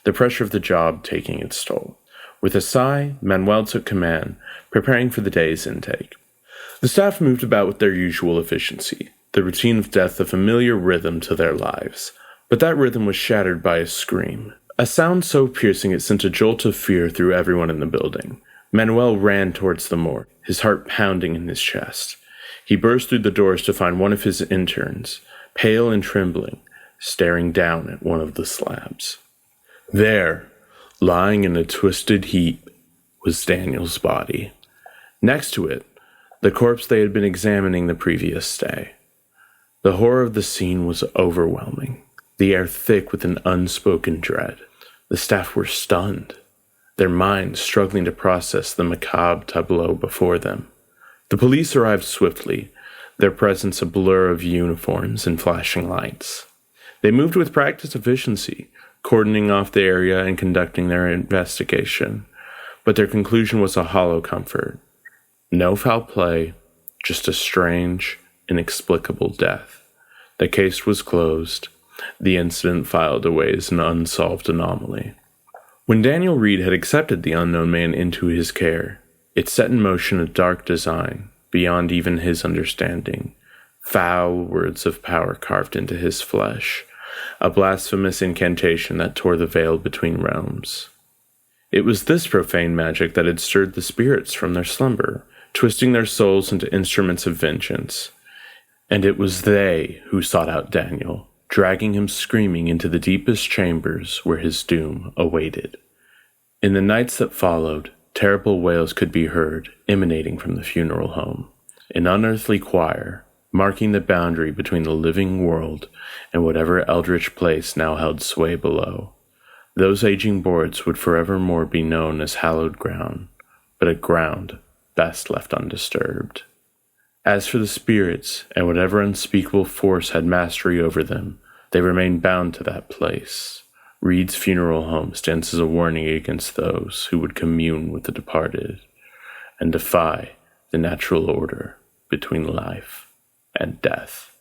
the pressure of the job taking its toll. With a sigh, Manuel took command, preparing for the day's intake. The staff moved about with their usual efficiency, the routine of death a familiar rhythm to their lives. But that rhythm was shattered by a scream, a sound so piercing it sent a jolt of fear through everyone in the building. Manuel ran towards the morgue, his heart pounding in his chest. He burst through the doors to find one of his interns, pale and trembling, staring down at one of the slabs. There, lying in a twisted heap, was Daniel's body. Next to it, the corpse they had been examining the previous day. The horror of the scene was overwhelming, the air thick with an unspoken dread. The staff were stunned, their minds struggling to process the macabre tableau before them. The police arrived swiftly, their presence a blur of uniforms and flashing lights. They moved with practiced efficiency, cordoning off the area and conducting their investigation, but their conclusion was a hollow comfort. No foul play, just a strange, inexplicable death. The case was closed, the incident filed away as an unsolved anomaly. When Daniel Reed had accepted the unknown man into his care, it set in motion a dark design beyond even his understanding. Foul words of power carved into his flesh, a blasphemous incantation that tore the veil between realms. It was this profane magic that had stirred the spirits from their slumber, twisting their souls into instruments of vengeance. And it was they who sought out Daniel, dragging him screaming into the deepest chambers where his doom awaited. In the nights that followed, terrible wails could be heard emanating from the funeral home, an unearthly choir, marking the boundary between the living world and whatever eldritch place now held sway below. Those aging boards would forevermore be known as hallowed ground, but a ground best left undisturbed. As for the spirits, and whatever unspeakable force had mastery over them, they remained bound to that place. Reed's funeral home stands as a warning against those who would commune with the departed, and defy the natural order between life and death.